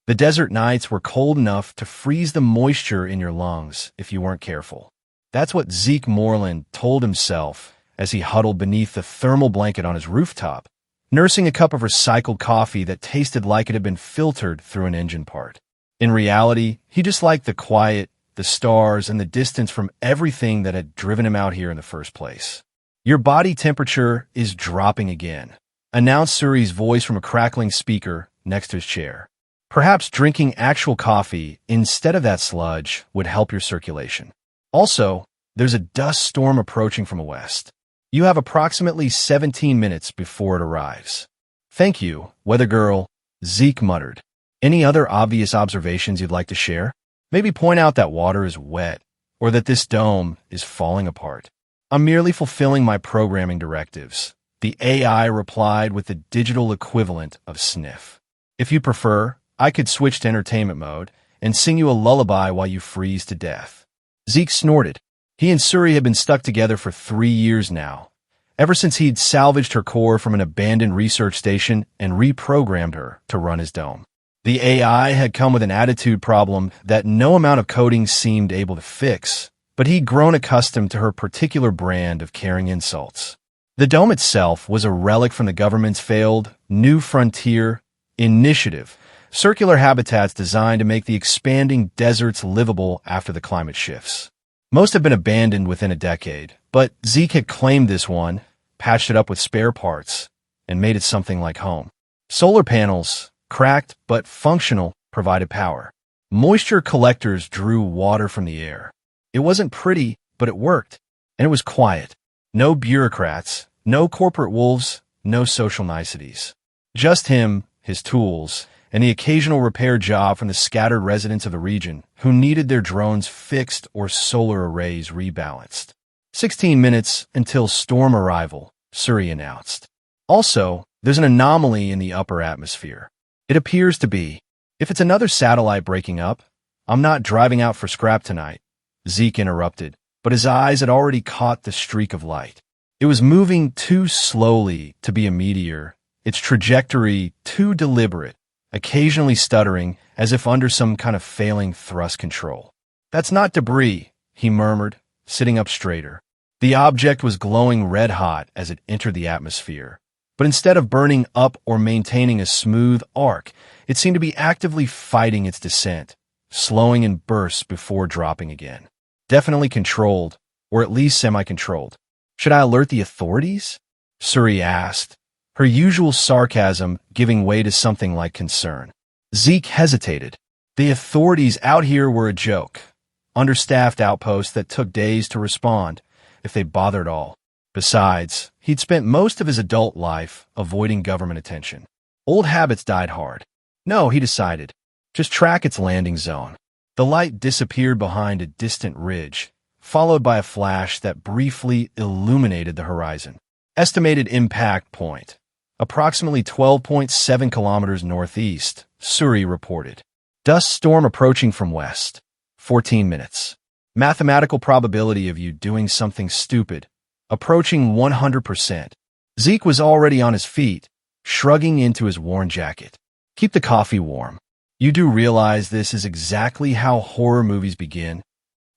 The desert nights were cold enough to freeze the moisture in your lungs if you weren't careful. That's what Zeke Moreland told himself as he huddled beneath the thermal blanket on his rooftop, nursing a cup of recycled coffee that tasted like it had been filtered through an engine part. In reality, he just liked the quiet, the stars, and the distance from everything that had driven him out here in the first place. "Your body temperature is dropping again," announced Suri's voice from a crackling speaker next to his chair. "Perhaps drinking actual coffee instead of that sludge would help your circulation. Also, there's a dust storm approaching from the west. You have approximately 17 minutes before it arrives." "Thank you, Weather Girl," Zeke muttered. "Any other obvious observations you'd like to share? Maybe point out that water is wet, or that this dome is falling apart." "I'm merely fulfilling my programming directives," the AI replied with the digital equivalent of sniff. "If you prefer, I could switch to entertainment mode and sing you a lullaby while you freeze to death." Zeke snorted. He and Suri had been stuck together for 3 years now, ever since he'd salvaged her core from an abandoned research station and reprogrammed her to run his dome. The AI had come with an attitude problem that no amount of coding seemed able to fix, but he'd grown accustomed to her particular brand of caring insults. The dome itself was a relic from the government's failed New Frontier initiative, circular habitats designed to make the expanding deserts livable after the climate shifts. Most have been abandoned within a decade, but Zeke had claimed this one, patched it up with spare parts, and made it something like home. Solar panels, cracked but functional, provided power. Moisture collectors drew water from the air. It wasn't pretty, but it worked, and it was quiet. No bureaucrats, no corporate wolves, no social niceties. Just him, his tools, and the occasional repair job from the scattered residents of the region who needed their drones fixed or solar arrays rebalanced. 16 minutes until storm arrival, Suri announced. Also, there's an anomaly in the upper atmosphere. It appears to be. If it's another satellite breaking up, I'm not driving out for scrap tonight, Zeke interrupted, but his eyes had already caught the streak of light. It was moving too slowly to be a meteor, its trajectory too deliberate, occasionally stuttering as if under some kind of failing thrust control. "That's not debris," he murmured, sitting up straighter. The object was glowing red-hot as it entered the atmosphere, but instead of burning up or maintaining a smooth arc, it seemed to be actively fighting its descent, slowing in bursts before dropping again. Definitely controlled, or at least semi-controlled. "Should I alert the authorities?" Suri asked, her usual sarcasm giving way to something like concern. Zeke hesitated. The authorities out here were a joke. Understaffed outposts that took days to respond, if they bothered all. Besides, he'd spent most of his adult life avoiding government attention. Old habits died hard. No, he decided. Just track its landing zone. The light disappeared behind a distant ridge, followed by a flash that briefly illuminated the horizon. Estimated impact point. Approximately 12.7 kilometers northeast, Suri reported. Dust storm approaching from west. 14 minutes. Mathematical probability of you doing something stupid. Approaching 100%. Zeke was already on his feet, shrugging into his worn jacket. "Keep the coffee warm. You do realize this is exactly how horror movies begin?"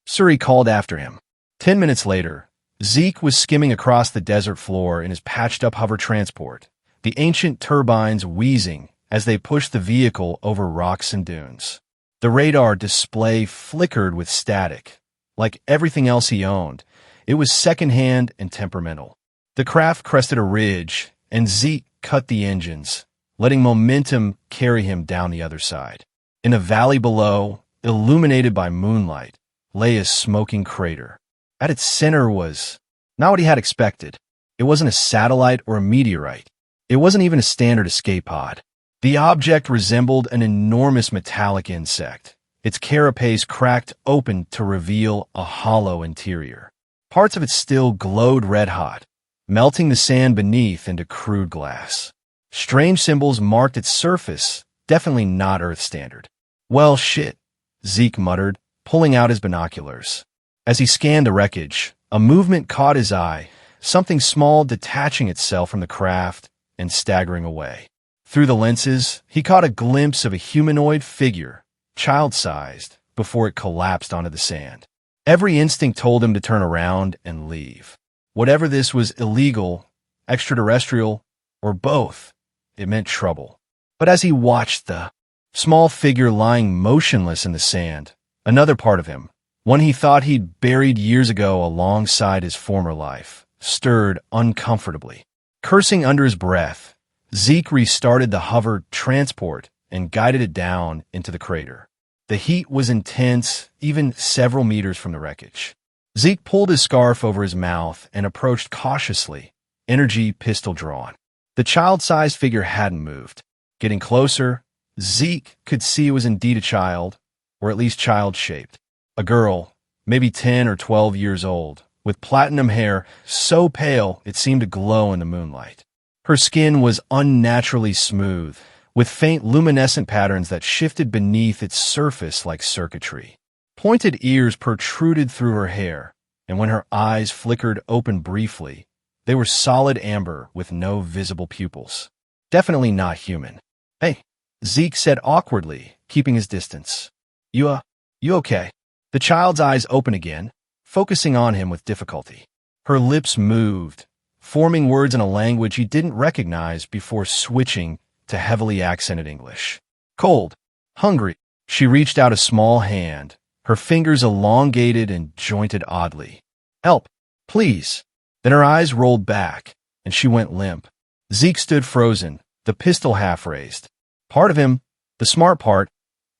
Suri called after him. 10 minutes later, Zeke was skimming across the desert floor in his patched-up hover transport, the ancient turbines wheezing as they pushed the vehicle over rocks and dunes. The radar display flickered with static. Like everything else he owned, it was secondhand and temperamental. The craft crested a ridge, and Zeke cut the engines, letting momentum carry him down the other side. In a valley below, illuminated by moonlight, lay a smoking crater. At its center was not what he had expected. It wasn't a satellite or a meteorite. It wasn't even a standard escape pod. The object resembled an enormous metallic insect, its carapace cracked open to reveal a hollow interior. Parts of it still glowed red-hot, melting the sand beneath into crude glass. Strange symbols marked its surface, definitely not Earth standard. "Well, shit," Zeke muttered, pulling out his binoculars. As he scanned the wreckage, a movement caught his eye, something small detaching itself from the craft and staggering away. Through the lenses, he caught a glimpse of a humanoid figure, child-sized, before it collapsed onto the sand. Every instinct told him to turn around and leave. Whatever this was, illegal, extraterrestrial, or both, it meant trouble. But as he watched the small figure lying motionless in the sand, another part of him, one he thought he'd buried years ago alongside his former life, stirred uncomfortably. Cursing under his breath, Zeke restarted the hover transport and guided it down into the crater. The heat was intense, even several meters from the wreckage. Zeke pulled his scarf over his mouth and approached cautiously, energy pistol drawn. The child-sized figure hadn't moved. Getting closer, Zeke could see it was indeed a child, or at least child-shaped. A girl, maybe 10 or 12 years old, with platinum hair so pale it seemed to glow in the moonlight. Her skin was unnaturally smooth, with faint luminescent patterns that shifted beneath its surface like circuitry. Pointed ears protruded through her hair, and when her eyes flickered open briefly, they were solid amber with no visible pupils. Definitely not human. "Hey," Zeke said awkwardly, keeping his distance. You okay?" The child's eyes opened again, focusing on him with difficulty. Her lips moved, forming words in a language he didn't recognize before switching to heavily accented English. "Cold. Hungry." She reached out a small hand, her fingers elongated and jointed oddly. "Help, please." Then her eyes rolled back, and she went limp. Zeke stood frozen, the pistol half raised. Part of him, the smart part,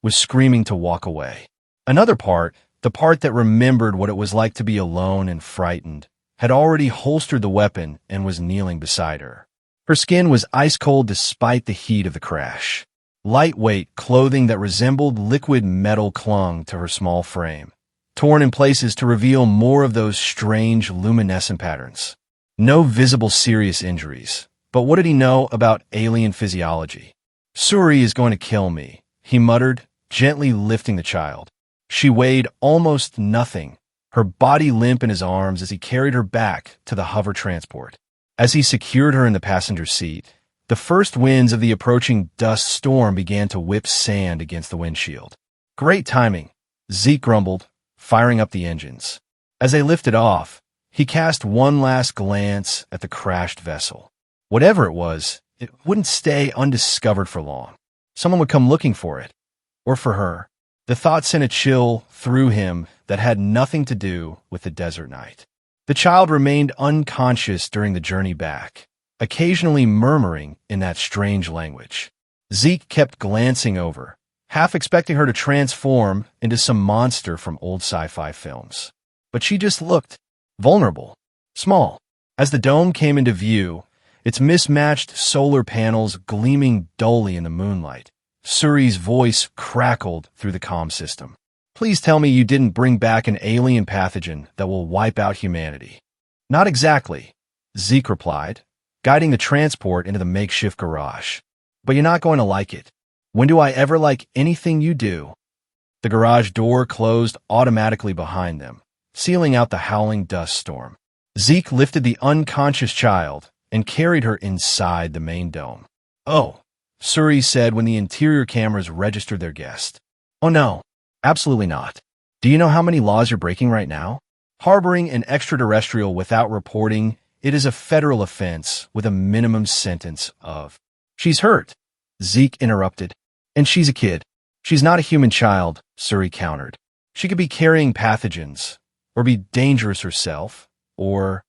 was screaming to walk away. Another part, the part that remembered what it was like to be alone and frightened, had already holstered the weapon and was kneeling beside her. Her skin was ice-cold despite the heat of the crash. Lightweight clothing that resembled liquid metal clung to her small frame, torn in places to reveal more of those strange luminescent patterns. No visible serious injuries, but what did he know about alien physiology? "Suri is going to kill me," he muttered, gently lifting the child. She weighed almost nothing, her body limp in his arms as he carried her back to the hover transport. As he secured her in the passenger seat, the first winds of the approaching dust storm began to whip sand against the windshield. "Great timing," Zeke grumbled, firing up the engines. As they lifted off, he cast one last glance at the crashed vessel. Whatever it was, it wouldn't stay undiscovered for long. Someone would come looking for it, or for her. The thought sent a chill through him that had nothing to do with the desert night. The child remained unconscious during the journey back, occasionally murmuring in that strange language. Zeke kept glancing over, half expecting her to transform into some monster from old sci-fi films. But she just looked vulnerable, small. As the dome came into view, its mismatched solar panels gleaming dully in the moonlight, Suri's voice crackled through the comm system. "Please tell me you didn't bring back an alien pathogen that will wipe out humanity." "Not exactly," Zeke replied, guiding the transport into the makeshift garage. "But you're not going to like it." "When do I ever like anything you do?" The garage door closed automatically behind them, sealing out the howling dust storm. Zeke lifted the unconscious child and carried her inside the main dome. "Oh," Suri said when the interior cameras registered their guest. "Oh no, absolutely not. Do you know how many laws you're breaking right now? Harboring an extraterrestrial without reporting, it is a federal offense with a minimum sentence of—" "She's hurt," Zeke interrupted. "And she's a kid. She's not a human child," Suri countered. "She could be carrying pathogens, or be dangerous herself, or—"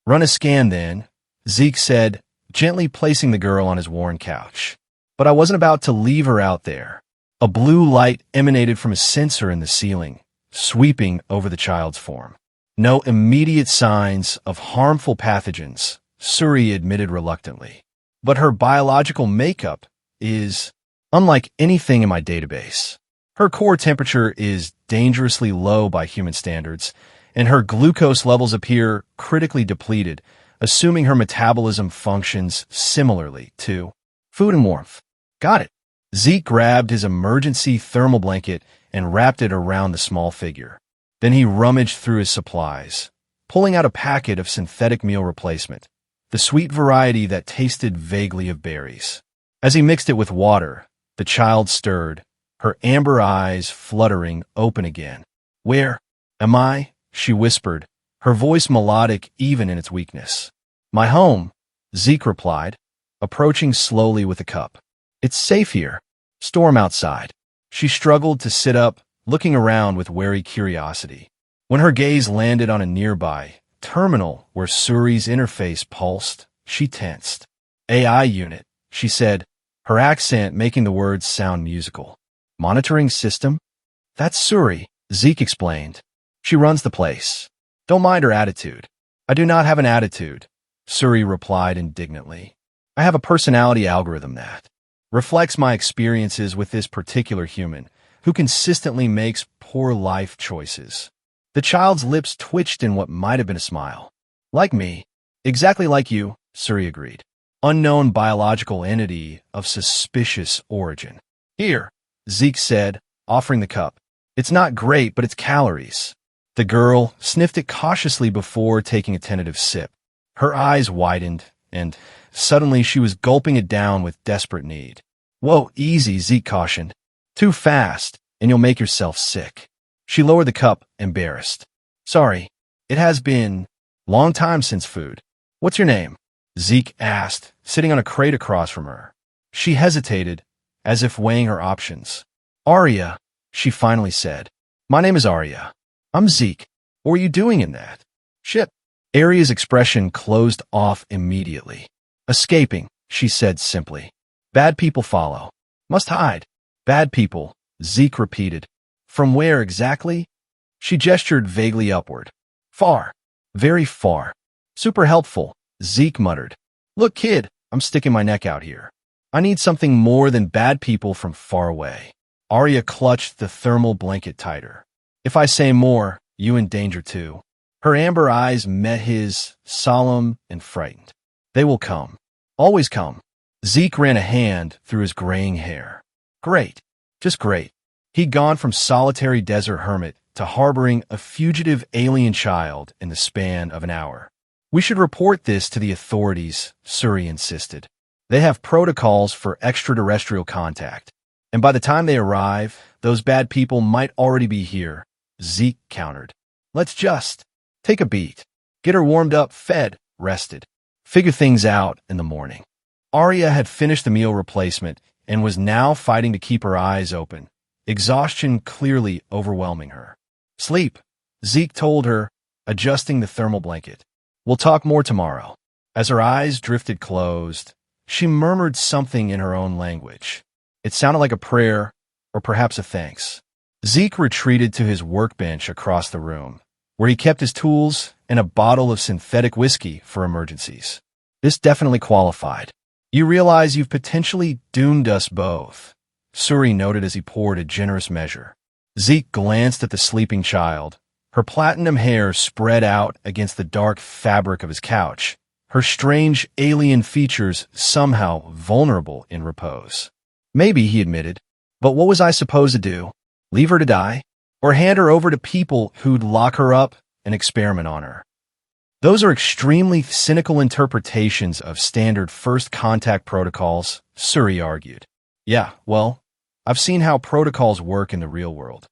"Run a scan then," Zeke said, gently placing the girl on his worn couch. But I wasn't about to leave her out there. A blue light emanated from a sensor in the ceiling, sweeping over the child's form. "No immediate signs of harmful pathogens," Suri admitted reluctantly. "But her biological makeup is unlike anything in my database. Her core temperature is dangerously low by human standards, and her glucose levels appear critically depleted, assuming her metabolism functions similarly to food and warmth." "Got it." Zeke grabbed his emergency thermal blanket and wrapped it around the small figure. Then he rummaged through his supplies, pulling out a packet of synthetic meal replacement, the sweet variety that tasted vaguely of berries. As he mixed it with water, the child stirred, her amber eyes fluttering open again. "Where am I?" she whispered, her voice melodic even in its weakness. "My home," Zeke replied, approaching slowly with a cup. "It's safe here. Storm outside." She struggled to sit up, looking around with wary curiosity. When her gaze landed on a nearby terminal where Suri's interface pulsed, she tensed. "AI unit," she said, her accent making the words sound musical. "Monitoring system?" "That's Suri," Zeke explained. "She runs the place. Don't mind her attitude." "I do not have an attitude," Suri replied indignantly. "I have a personality algorithm that reflects my experiences with this particular human who consistently makes poor life choices." The child's lips twitched in what might have been a smile. "Like me. Exactly like you," Suri agreed. "Unknown biological entity of suspicious origin." "Here," Zeke said, offering the cup. "It's not great, but it's calories." The girl sniffed it cautiously before taking a tentative sip. Her eyes widened, and suddenly she was gulping it down with desperate need. "Whoa, easy," Zeke cautioned. "Too fast, and you'll make yourself sick." She lowered the cup, embarrassed. "Sorry, it has been long time since food." "What's your name?" Zeke asked, sitting on a crate across from her. She hesitated, as if weighing her options. "Arya," she finally said. "My name is Arya. I'm Zeke. What were you doing in that ship?" Arya's expression closed off immediately. "Escaping," she said simply. "Bad people follow. Must hide." "Bad people," Zeke repeated. "From where exactly?" She gestured vaguely upward. "Far. Very far." "Super helpful," Zeke muttered. "Look, kid, I'm sticking my neck out here. I need something more than bad people from far away." Arya clutched the thermal blanket tighter. "If I say more, you in danger too." Her amber eyes met his, solemn and frightened. "They will come. Always come." Zeke ran a hand through his graying hair. "Great. Just great." He'd gone from solitary desert hermit to harboring a fugitive alien child in the span of an hour. "We should report this to the authorities," Suri insisted. "They have protocols for extraterrestrial contact. And by the time they arrive, those bad people might already be here," Zeke countered. "Let's just take a beat. Get her warmed up, fed, rested. Figure things out in the morning." Arya had finished the meal replacement and was now fighting to keep her eyes open, exhaustion clearly overwhelming her. "Sleep," Zeke told her, adjusting the thermal blanket. "We'll talk more tomorrow." As her eyes drifted closed, she murmured something in her own language. It sounded like a prayer, or perhaps a thanks. Zeke retreated to his workbench across the room, where he kept his tools and a bottle of synthetic whiskey for emergencies. "This definitely qualified. You realize you've potentially doomed us both," Suri noted as he poured a generous measure. Zeke glanced at the sleeping child, her platinum hair spread out against the dark fabric of his couch, her strange alien features somehow vulnerable in repose. "Maybe," he admitted, "but what was I supposed to do? Leave her to die? Or hand her over to people who'd lock her up and experiment on her?" "Those are extremely cynical interpretations of standard first contact protocols," Suri argued. "Yeah, well, I've seen how protocols work in the real world."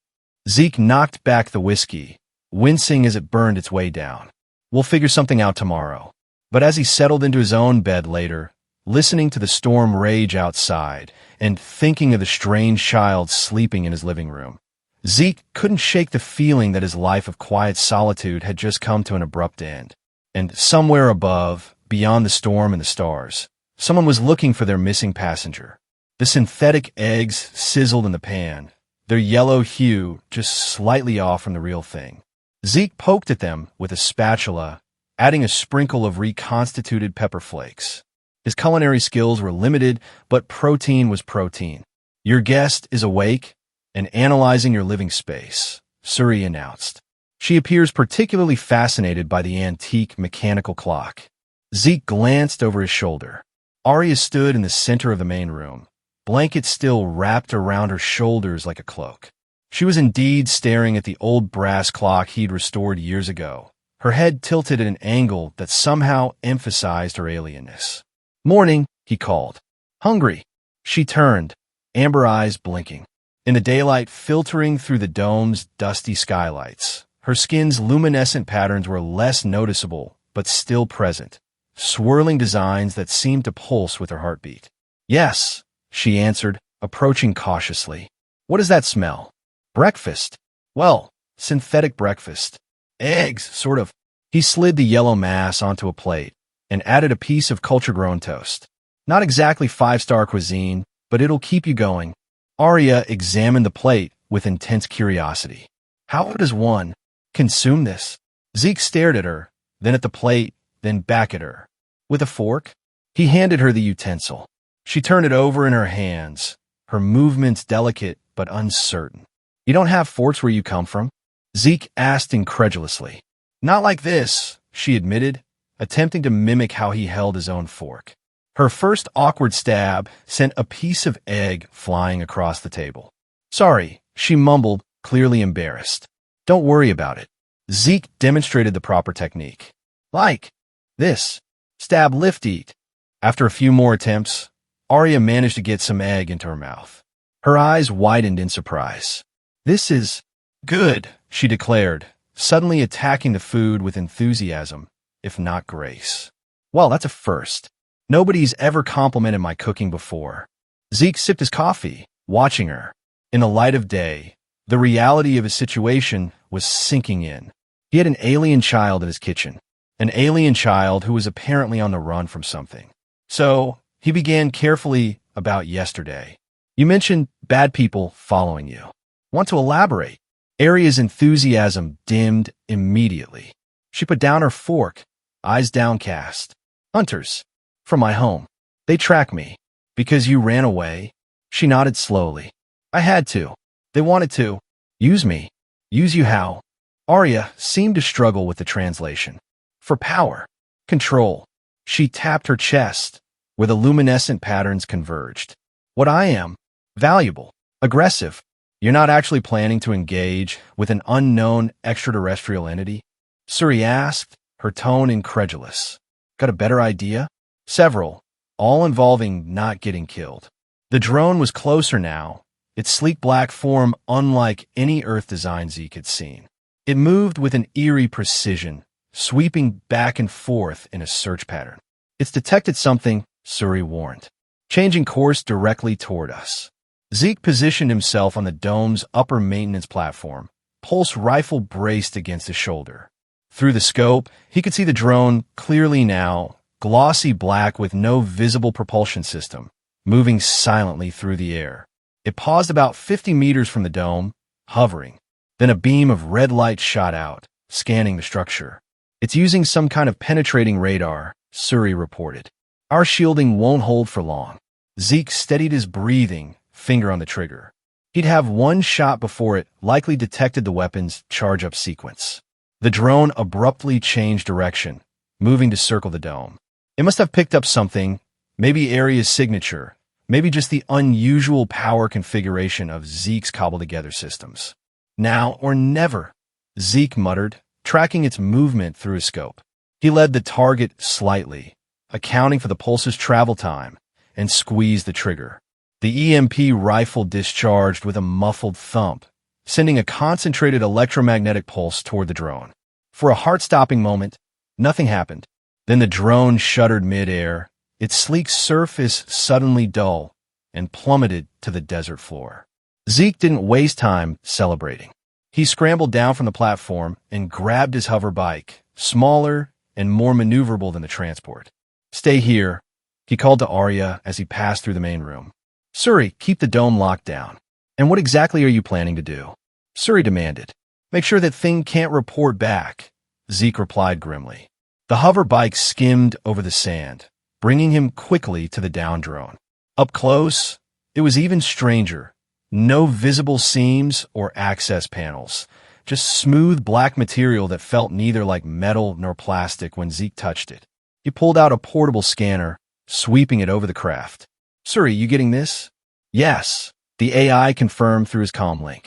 Zeke knocked back the whiskey, wincing as it burned its way down. "We'll figure something out tomorrow." But as he settled into his own bed later, listening to the storm rage outside and thinking of the strange child sleeping in his living room, Zeke couldn't shake the feeling that his life of quiet solitude had just come to an abrupt end. And somewhere above, beyond the storm and the stars, someone was looking for their missing passenger. The synthetic eggs sizzled in the pan, their yellow hue just slightly off from the real thing. Zeke poked at them with a spatula, adding a sprinkle of reconstituted pepper flakes. His culinary skills were limited, but protein was protein. "Your guest is awake and analyzing your living space," Suri announced. "She appears particularly fascinated by the antique mechanical clock." Zeke glanced over his shoulder. Arya stood in the center of the main room, blankets still wrapped around her shoulders like a cloak. She was indeed staring at the old brass clock he'd restored years ago, her head tilted at an angle that somehow emphasized her alienness. "Morning," he called. "Hungry?" She turned, amber eyes blinking. In the daylight filtering through the dome's dusty skylights, her skin's luminescent patterns were less noticeable, but still present, swirling designs that seemed to pulse with her heartbeat. Yes, she answered, approaching cautiously. What does that smell? Breakfast. Well, synthetic breakfast. Eggs, sort of. He slid the yellow mass onto a plate and added a piece of culture-grown toast. Not exactly five-star cuisine, but it'll keep you going. Arya examined the plate with intense curiosity. How does one consume this? Zeke stared at her, then at the plate, then back at her. With a fork? He handed her the utensil. She turned it over in her hands, her movements delicate but uncertain. You don't have forks where you come from? Zeke asked incredulously. Not like this, she admitted, attempting to mimic how he held his own fork. Her first awkward stab sent a piece of egg flying across the table. Sorry, she mumbled, clearly embarrassed. Don't worry about it. Zeke demonstrated the proper technique. Like this. Stab, lift, eat. After a few more attempts, Arya managed to get some egg into her mouth. Her eyes widened in surprise. This is good, she declared, suddenly attacking the food with enthusiasm, if not grace. Well, that's a first. Nobody's ever complimented my cooking before. Zeke sipped his coffee, watching her. In the light of day, the reality of his situation was sinking in. He had an alien child in his kitchen, an alien child who was apparently on the run from something. So, he began carefully about yesterday. You mentioned bad people following you. Want to elaborate? Arya's enthusiasm dimmed immediately. She put down her fork, eyes downcast. Hunters. From my home. They track me. Because you ran away? She nodded slowly. I had to. They wanted to. Use me. Use you how? Arya seemed to struggle with the translation. For power. Control. She tapped her chest, where the luminescent patterns converged. What I am? Valuable. Aggressive. You're not actually planning to engage with an unknown extraterrestrial entity? Suri asked, her tone incredulous. Got a better idea? Several, all involving not getting killed. The drone was closer now, its sleek black form unlike any Earth design Zeke had seen. It moved with an eerie precision, sweeping back and forth in a search pattern. It's detected something, Suri warned, changing course directly toward us. Zeke positioned himself on the dome's upper maintenance platform, pulse rifle braced against his shoulder. Through the scope, he could see the drone clearly now, glossy black with no visible propulsion system, moving silently through the air. It paused about 50 meters from the dome, hovering. Then a beam of red light shot out, scanning the structure. It's using some kind of penetrating radar, Suri reported. Our shielding won't hold for long. Zeke steadied his breathing, finger on the trigger. He'd have one shot before it likely detected the weapon's charge-up sequence. The drone abruptly changed direction, moving to circle the dome. It must have picked up something, maybe Arya's signature, maybe just the unusual power configuration of Zeke's cobbled-together systems. Now or never, Zeke muttered, tracking its movement through his scope. He led the target slightly, accounting for the pulse's travel time, and squeezed the trigger. The EMP rifle discharged with a muffled thump, sending a concentrated electromagnetic pulse toward the drone. For a heart-stopping moment, nothing happened. Then the drone shuddered mid-air, its sleek surface suddenly dull, and plummeted to the desert floor. Zeke didn't waste time celebrating. He scrambled down from the platform and grabbed his hover bike, smaller and more maneuverable than the transport. Stay here, he called to Arya as he passed through the main room. Suri, keep the dome locked down. And what exactly are you planning to do? Suri demanded. Make sure that thing can't report back, Zeke replied grimly. The hover bike skimmed over the sand, bringing him quickly to the down drone. Up close, it was even stranger. No visible seams or access panels, just smooth black material that felt neither like metal nor plastic when Zeke touched it. He pulled out a portable scanner, sweeping it over the craft. Suri, you getting this? Yes, the AI confirmed through his comlink.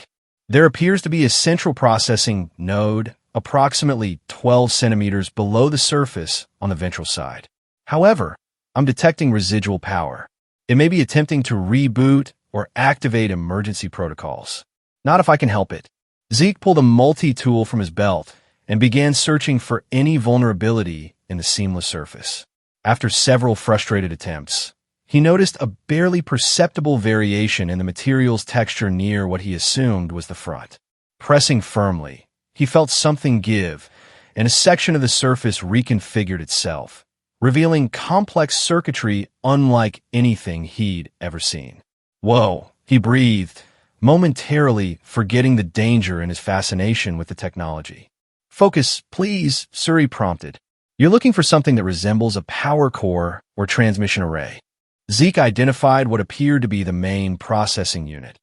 There appears to be a central processing node approximately 12 centimeters below the surface on the ventral side. However, I'm detecting residual power. It may be attempting to reboot or activate emergency protocols. Not if I can help it. Zeke pulled a multi-tool from his belt and began searching for any vulnerability in the seamless surface. After several frustrated attempts, he noticed a barely perceptible variation in the material's texture near what he assumed was the front. Pressing firmly, he felt something give, and a section of the surface reconfigured itself, revealing complex circuitry unlike anything he'd ever seen. Whoa, he breathed, momentarily forgetting the danger in his fascination with the technology. Focus, please, Suri prompted. You're looking for something that resembles a power core or transmission array. Zeke identified what appeared to be the main processing unit,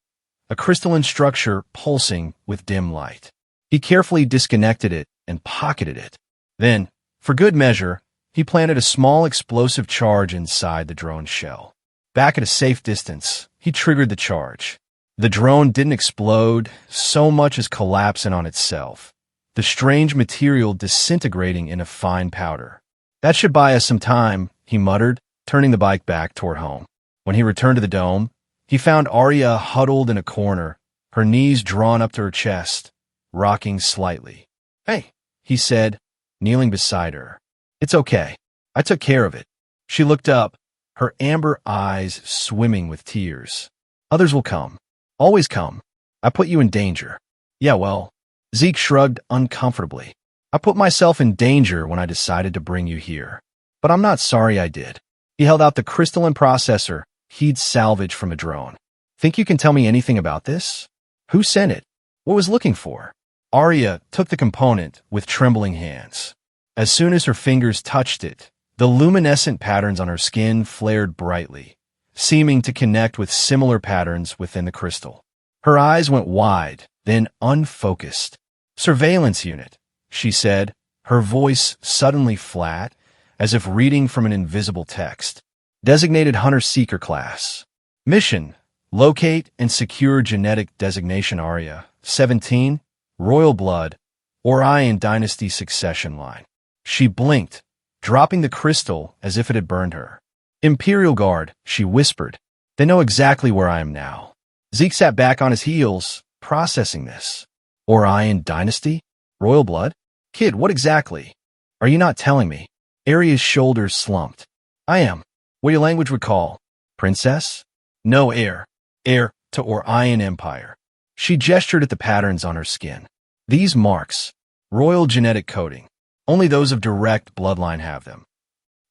a crystalline structure pulsing with dim light. He carefully disconnected it and pocketed it. Then, for good measure, he planted a small explosive charge inside the drone's shell. Back at a safe distance, he triggered the charge. The drone didn't explode so much as collapse in on itself, the strange material disintegrating in a fine powder. That should buy us some time, he muttered, turning the bike back toward home. When he returned to the dome, he found Arya huddled in a corner, her knees drawn up to her chest, rocking slightly. Hey, he said, kneeling beside her. It's okay. I took care of it. She looked up, her amber eyes swimming with tears. Others will come. Always come. I put you in danger. Yeah, well, Zeke shrugged uncomfortably. I put myself in danger when I decided to bring you here. But I'm not sorry I did. He held out the crystalline processor he'd salvaged from a drone. Think you can tell me anything about this? Who sent it? What was looking for? Arya took the component with trembling hands. As soon as her fingers touched it, the luminescent patterns on her skin flared brightly, seeming to connect with similar patterns within the crystal. Her eyes went wide, then unfocused. Surveillance unit, she said, her voice suddenly flat, as if reading from an invisible text. Designated Hunter-Seeker class. Mission: locate and secure genetic designation Arya. 17. Royal blood, Orion dynasty succession line. She blinked, dropping the crystal as if it had burned her. Imperial Guard, she whispered. They know exactly where I am now. Zeke sat back on his heels, processing this. Orion dynasty? Royal blood? Kid, what exactly? Are you not telling me? Arya's shoulders slumped. I am. What your language would call. Princess? No, heir. Heir to Orion Empire. She gestured at the patterns on her skin. These marks. Royal genetic coding. Only those of direct bloodline have them.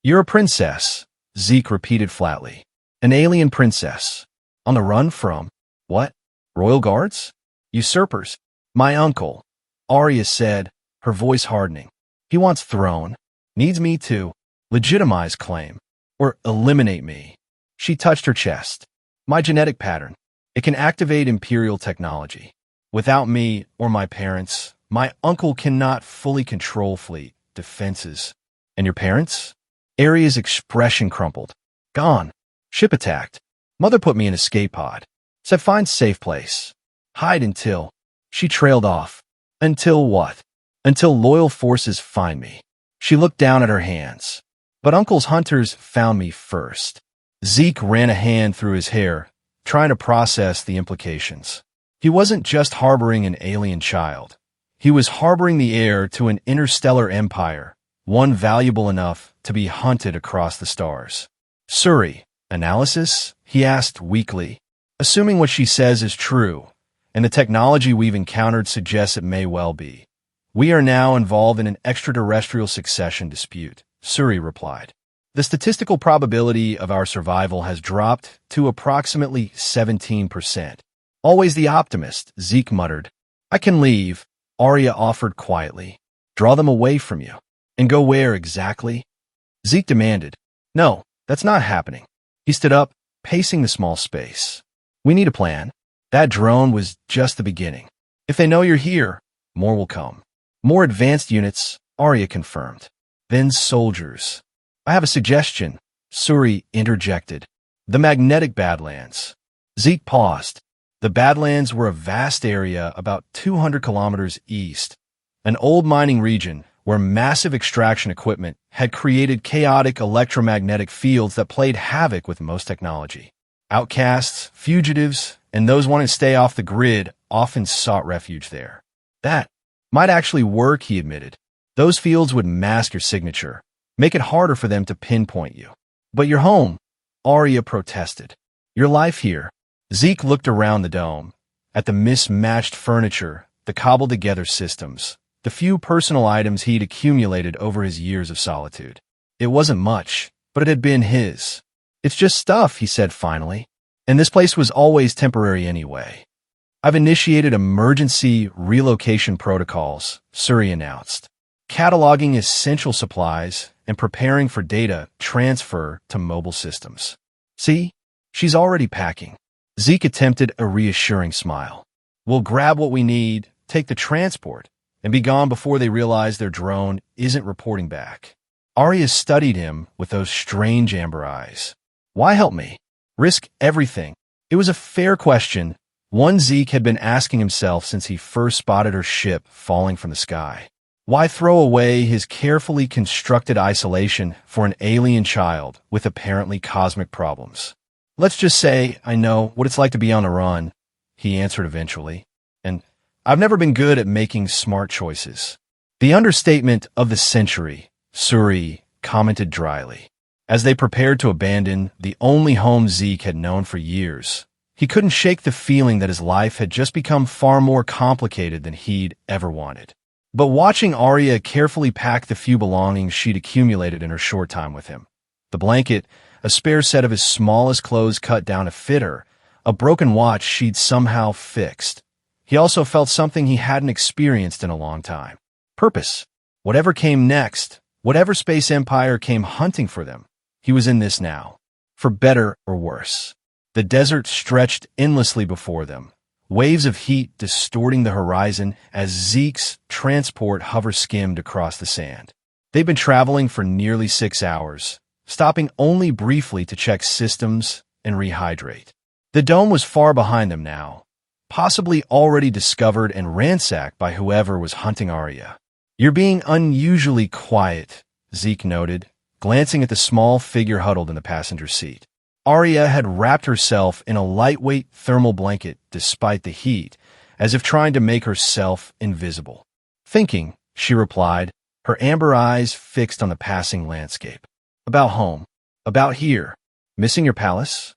You're a princess, Zeke repeated flatly. An alien princess. On the run from, what? Royal guards? Usurpers. My uncle, Arya said, her voice hardening. He wants throne. Needs me to legitimize claim. Or eliminate me. She touched her chest. My genetic pattern. It can activate imperial technology. Without me or my parents, my uncle cannot fully control fleet, defenses. And your parents? Arya's expression crumpled. Gone. Ship attacked. Mother put me in escape pod. Said find safe place. Hide until. She trailed off. Until what? Until loyal forces find me. She looked down at her hands. But Uncle's hunters found me first. Zeke ran a hand through his hair, trying to process the implications. He wasn't just harboring an alien child. He was harboring the heir to an interstellar empire, one valuable enough to be hunted across the stars. Suri, analysis? He asked weakly. Assuming what she says is true, and the technology we've encountered suggests it may well be. We are now involved in an extraterrestrial succession dispute, Suri replied. The statistical probability of our survival has dropped to approximately 17%. Always the optimist, Zeke muttered. I can leave, Arya offered quietly. Draw them away from you. And go where exactly? Zeke demanded. No, that's not happening. He stood up, pacing the small space. We need a plan. That drone was just the beginning. If they know you're here, more will come. More advanced units, Arya confirmed. Then soldiers. I have a suggestion, Suri interjected. The magnetic Badlands. Zeke paused. The Badlands were a vast area about 200 kilometers east, an old mining region where massive extraction equipment had created chaotic electromagnetic fields that played havoc with most technology. Outcasts, fugitives, and those wanting to stay off the grid often sought refuge there. That might actually work, he admitted. Those fields would mask your signature, make it harder for them to pinpoint you. But your home, Arya protested. Your life here. Zeke looked around the dome, at the mismatched furniture, the cobbled-together systems, the few personal items he'd accumulated over his years of solitude. It wasn't much, but it had been his. It's just stuff, he said finally. And this place was always temporary anyway. I've initiated emergency relocation protocols, Suri announced, cataloging essential supplies and preparing for data transfer to mobile systems. See? She's already packing. Zeke attempted a reassuring smile. We'll grab what we need, take the transport, and be gone before they realize their drone isn't reporting back. Arya studied him with those strange amber eyes. Why help me? Risk everything. It was a fair question, one Zeke had been asking himself since he first spotted her ship falling from the sky. Why throw away his carefully constructed isolation for an alien child with apparently cosmic problems? Let's just say I know what it's like to be on the run, he answered eventually, and I've never been good at making smart choices. The understatement of the century, Suri commented dryly. As they prepared to abandon the only home Zeke had known for years, he couldn't shake the feeling that his life had just become far more complicated than he'd ever wanted. But watching Arya carefully pack the few belongings she'd accumulated in her short time with him, the blanket, a spare set of his smallest clothes cut down to fit her, a broken watch she'd somehow fixed, he also felt something he hadn't experienced in a long time. Purpose. Whatever came next, whatever space empire came hunting for them, he was in this now. For better or worse. The desert stretched endlessly before them, waves of heat distorting the horizon as Zeke's transport hover skimmed across the sand. They'd been traveling for nearly 6 hours, stopping only briefly to check systems and rehydrate. The dome was far behind them now, possibly already discovered and ransacked by whoever was hunting Arya. You're being unusually quiet, Zeke noted, glancing at the small figure huddled in the passenger seat. Arya had wrapped herself in a lightweight thermal blanket despite the heat, as if trying to make herself invisible. Thinking, she replied, her amber eyes fixed on the passing landscape. About home. About here. Missing your palace?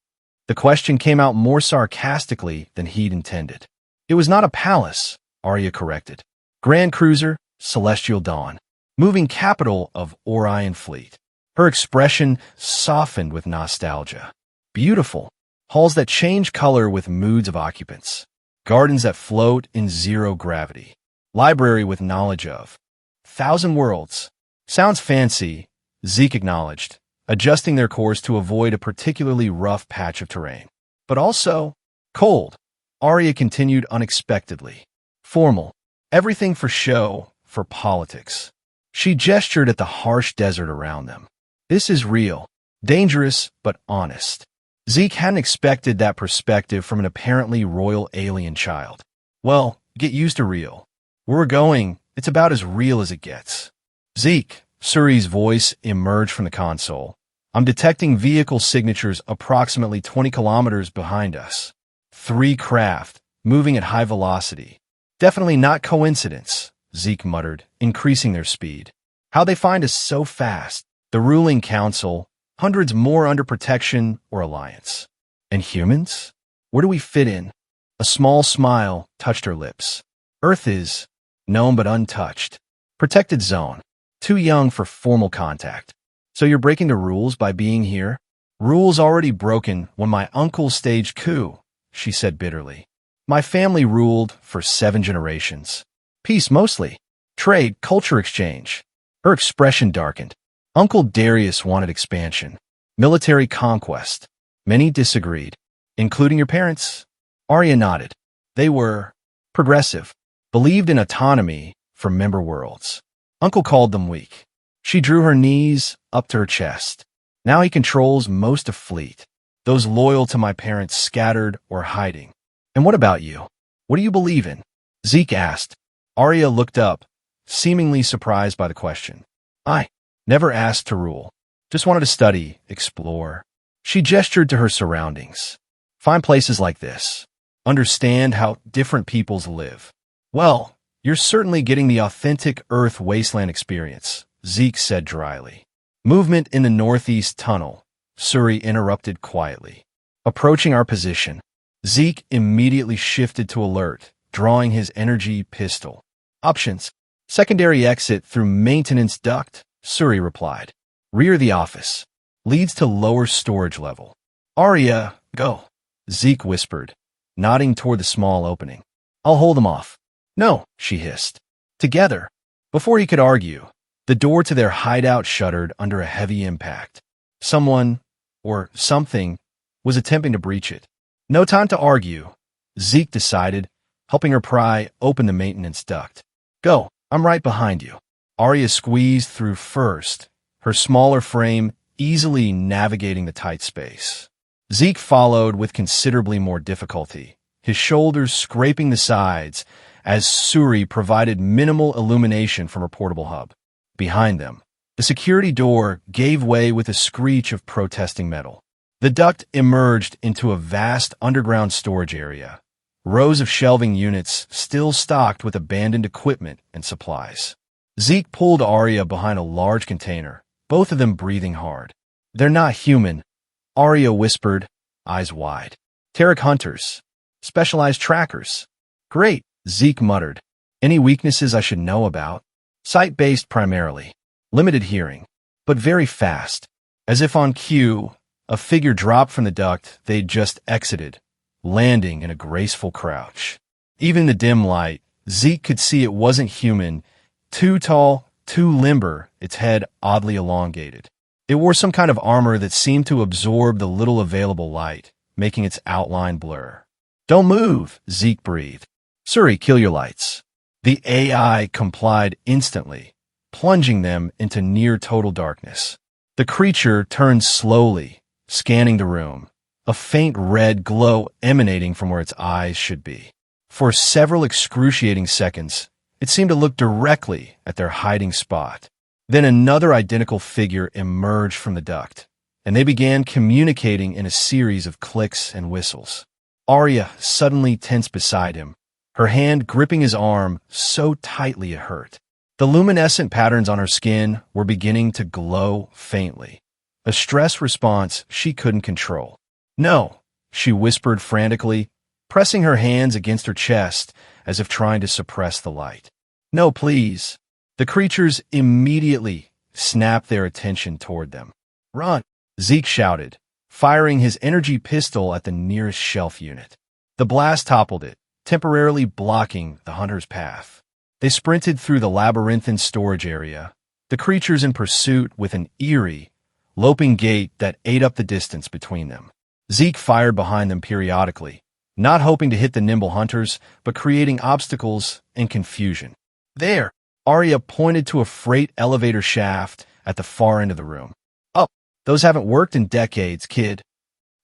The question came out more sarcastically than he'd intended. It was not a palace, Arya corrected. Grand Cruiser, Celestial Dawn. Moving capital of Orion Fleet. Her expression softened with nostalgia. Beautiful. Halls that change color with moods of occupants. Gardens that float in zero gravity. Library with knowledge of. 1,000 worlds. Sounds fancy, Zeke acknowledged, adjusting their course to avoid a particularly rough patch of terrain. But also, cold. Arya continued unexpectedly. Formal. Everything for show, for politics. She gestured at the harsh desert around them. This is real. Dangerous, but honest. Zeke hadn't expected that perspective from an apparently royal alien child. Well, get used to real. Where we're going, it's about as real as it gets. Zeke, Suri's voice emerged from the console. I'm detecting vehicle signatures approximately 20 kilometers behind us. 3 craft, moving at high velocity. Definitely not coincidence, Zeke muttered, increasing their speed. How'd they find us so fast? The ruling council, hundreds more under protection or alliance. And humans? Where do we fit in? A small smile touched her lips. Earth is known but untouched. Protected zone. Too young for formal contact. So you're breaking the rules by being here? Rules already broken when my uncle staged coup, she said bitterly. My family ruled for 7 generations. Peace mostly. Trade, culture exchange. Her expression darkened. Uncle Darius wanted expansion. Military conquest. Many disagreed. Including your parents? Arya nodded. They were progressive. Believed in autonomy for member worlds. Uncle called them weak. She drew her knees up to her chest. Now he controls most of Fleet. Those loyal to my parents scattered or hiding. And what about you? What do you believe in? Zeke asked. Arya looked up, seemingly surprised by the question. I never asked to rule. Just wanted to study, explore. She gestured to her surroundings. Find places like this. Understand how different peoples live. Well, you're certainly getting the authentic Earth wasteland experience, Zeke said dryly. Movement in the northeast tunnel, Suri interrupted quietly. Approaching our position, Zeke immediately shifted to alert, drawing his energy pistol. Options. Secondary exit through maintenance duct, Suri replied. Rear the office. Leads to lower storage level. Arya, go, Zeke whispered, nodding toward the small opening. I'll hold them off. No, she hissed. Together. Before he could argue, the door to their hideout shuddered under a heavy impact. Someone, or something, was attempting to breach it. No time to argue, Zeke decided, helping her pry open the maintenance duct. Go, I'm right behind you. Arya squeezed through first, her smaller frame easily navigating the tight space. Zeke followed with considerably more difficulty, his shoulders scraping the sides as Suri provided minimal illumination from her portable hub. Behind them, the security door gave way with a screech of protesting metal. The duct emerged into a vast underground storage area, rows of shelving units still stocked with abandoned equipment and supplies. Zeke pulled Arya behind a large container, both of them breathing hard. They're not human, Arya whispered, eyes wide. Terek hunters. Specialized trackers. Great, Zeke muttered. Any weaknesses I should know about? Sight-based primarily. Limited hearing, but very fast. As if on cue, a figure dropped from the duct they'd just exited, landing in a graceful crouch. Even in the dim light, Zeke could see it wasn't human, too tall, too limber, its head oddly elongated. It wore some kind of armor that seemed to absorb the little available light, making its outline blur. Don't move, Zeke breathed. Suri, kill your lights. The AI complied instantly, plunging them into near-total darkness. The creature turned slowly, scanning the room, a faint red glow emanating from where its eyes should be. For several excruciating seconds, it seemed to look directly at their hiding spot. Then another identical figure emerged from the duct, and they began communicating in a series of clicks and whistles. Arya suddenly tensed beside him, her hand gripping his arm so tightly it hurt. The luminescent patterns on her skin were beginning to glow faintly, a stress response she couldn't control. No, she whispered frantically, pressing her hands against her chest as if trying to suppress the light. No, please. The creatures immediately snapped their attention toward them. Run, Zeke shouted, firing his energy pistol at the nearest shelf unit. The blast toppled it, temporarily blocking the hunter's path. They sprinted through the labyrinthine storage area, the creatures in pursuit with an eerie, loping gait that ate up the distance between them. Zeke fired behind them periodically, not hoping to hit the nimble hunters, but creating obstacles and confusion. There, Arya pointed to a freight elevator shaft at the far end of the room. Up, those haven't worked in decades, kid.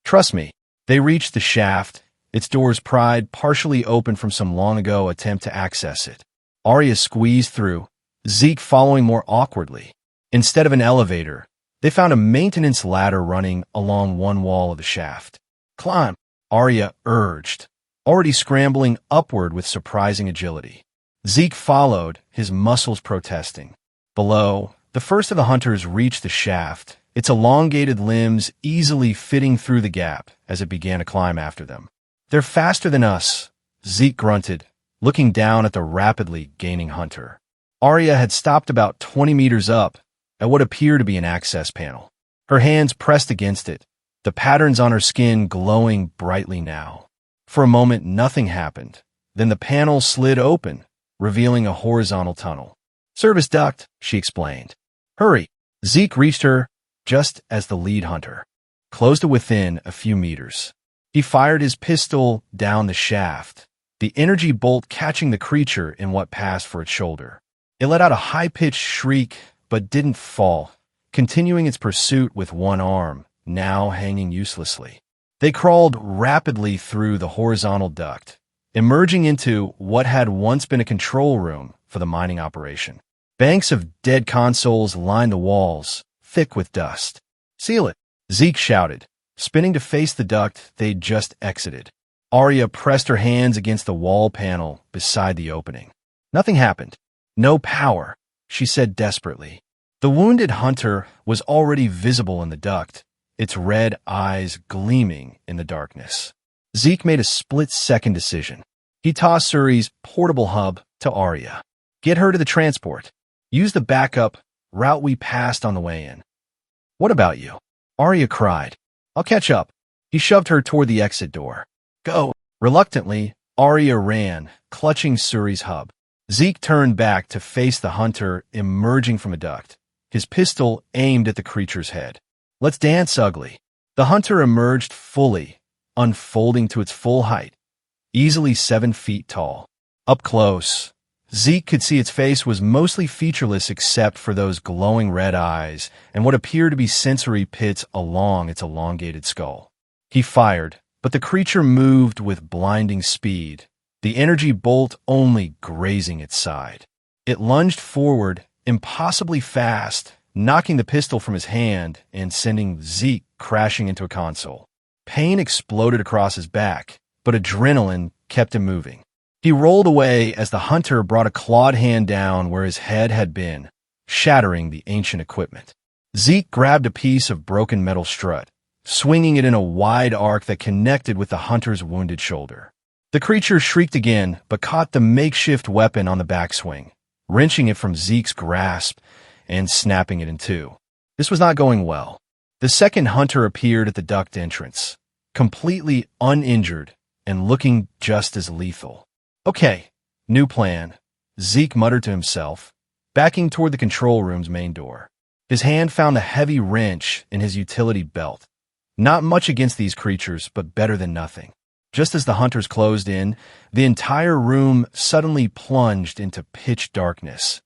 Trust me. They reached the shaft, its doors pried partially open from some long-ago attempt to access it. Arya squeezed through, Zeke following more awkwardly. Instead of an elevator, they found a maintenance ladder running along one wall of the shaft. Climb, Arya urged, already scrambling upward with surprising agility. Zeke followed, his muscles protesting. Below, the first of the hunters reached the shaft, its elongated limbs easily fitting through the gap as it began to climb after them. They're faster than us, Zeke grunted, looking down at the rapidly gaining hunter. Arya had stopped about 20 meters up at what appeared to be an access panel. Her hands pressed against it, the patterns on her skin glowing brightly now. For a moment, nothing happened. Then the panel slid open, revealing a horizontal tunnel. Service duct, she explained. Hurry. Zeke reached her just as the lead hunter closed to within a few meters. He fired his pistol down the shaft, the energy bolt catching the creature in what passed for its shoulder. It let out a high-pitched shriek, but didn't fall, continuing its pursuit with one arm, now hanging uselessly. They crawled rapidly through the horizontal duct, emerging into what had once been a control room for the mining operation. Banks of dead consoles lined the walls, thick with dust. "Seal it," Zeke shouted, spinning to face the duct they'd just exited. Arya pressed her hands against the wall panel beside the opening. Nothing happened. "No power," she said desperately. The wounded hunter was already visible in the duct, its red eyes gleaming in the darkness. Zeke made a split-second decision. He tossed Suri's portable hub to Arya. "Get her to the transport. Use the backup route we passed on the way in." "What about you?" Arya cried. "I'll catch up." He shoved her toward the exit door. "Go." Reluctantly, Arya ran, clutching Suri's hub. Zeke turned back to face the hunter emerging from a duct, his pistol aimed at the creature's head. "Let's dance, ugly." The hunter emerged fully, unfolding to its full height, easily 7 feet tall. Up close, Zeke could see its face was mostly featureless except for those glowing red eyes and what appeared to be sensory pits along its elongated skull. He fired, but the creature moved with blinding speed, the energy bolt only grazing its side. It lunged forward, impossibly fast, knocking the pistol from his hand and sending Zeke crashing into a console. Pain exploded across his back, but adrenaline kept him moving. He rolled away as the hunter brought a clawed hand down where his head had been, shattering the ancient equipment. Zeke grabbed a piece of broken metal strut, swinging it in a wide arc that connected with the hunter's wounded shoulder. The creature shrieked again, but caught the makeshift weapon on the backswing, wrenching it from Zeke's grasp and snapping it in two. This was not going well. The second hunter appeared at the duct entrance, completely uninjured and looking just as lethal. "Okay, new plan," Zeke muttered to himself, backing toward the control room's main door. His hand found a heavy wrench in his utility belt. Not much against these creatures, but better than nothing. Just as the hunters closed in, the entire room suddenly plunged into pitch darkness,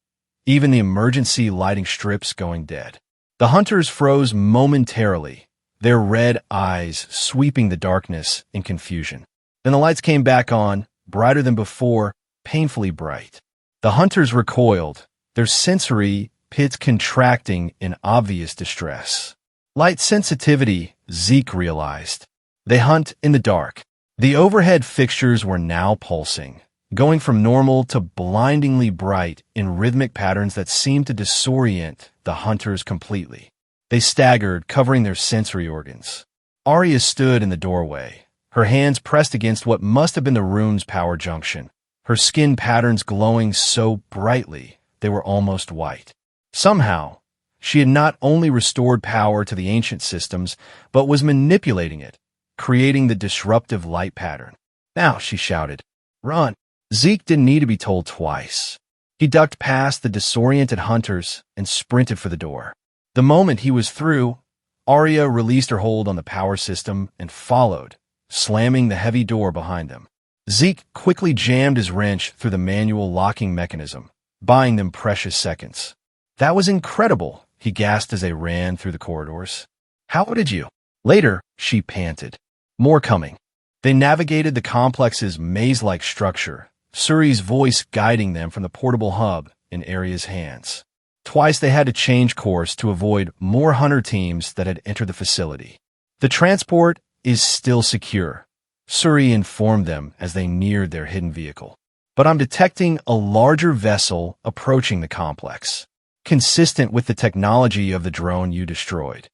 even the emergency lighting strips going dead. The hunters froze momentarily, their red eyes sweeping the darkness in confusion. Then the lights came back on, brighter than before, painfully bright. The hunters recoiled, their sensory pits contracting in obvious distress. Light sensitivity, Zeke realized. They hunt in the dark. The overhead fixtures were now pulsing, going from normal to blindingly bright in rhythmic patterns that seemed to disorient the hunters completely. They staggered, covering their sensory organs. Arya stood in the doorway, her hands pressed against what must have been the room's power junction, her skin patterns glowing so brightly they were almost white. Somehow, she had not only restored power to the ancient systems, but was manipulating it, creating the disruptive light pattern. "Now," she shouted, "run." Zeke didn't need to be told twice. He ducked past the disoriented hunters and sprinted for the door. The moment he was through, Arya released her hold on the power system and followed, slamming the heavy door behind them. Zeke quickly jammed his wrench through the manual locking mechanism, buying them precious seconds. "That was incredible," he gasped as they ran through the corridors. "How did you?" Later, she panted. More coming. They navigated the complex's maze-like structure, Suri's voice guiding them from the portable hub in Arya's hands. Twice they had to change course to avoid more hunter teams that had entered the facility. "The transport is still secure," Suri informed them as they neared their hidden vehicle. "But I'm detecting a larger vessel approaching the complex, consistent with the technology of the drone you destroyed."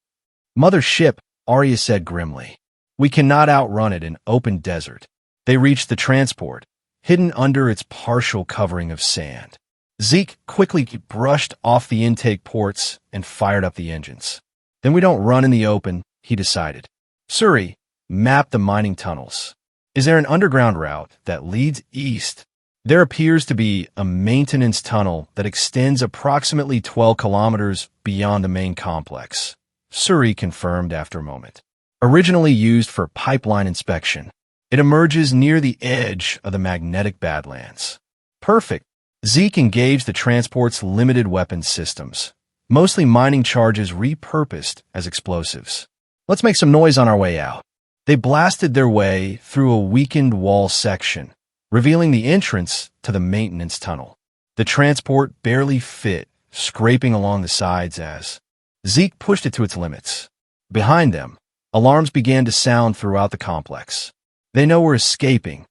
"Mother ship," Arya said grimly. "We cannot outrun it in open desert." They reached the transport, hidden under its partial covering of sand. Zeke quickly brushed off the intake ports and fired up the engines. "Then we don't run in the open," he decided. Suri mapped the mining tunnels. "Is there an underground route that leads east?" "There appears to be a maintenance tunnel that extends approximately 12 kilometers beyond the main complex," Suri confirmed after a moment. "Originally used for pipeline inspection. It emerges near the edge of the magnetic Badlands." "Perfect." Zeke engaged the transport's limited weapons systems, mostly mining charges repurposed as explosives. "Let's make some noise on our way out." They blasted their way through a weakened wall section, revealing the entrance to the maintenance tunnel. The transport barely fit, scraping along the sides as Zeke pushed it to its limits. Behind them, alarms began to sound throughout the complex. "They know we're escaping,"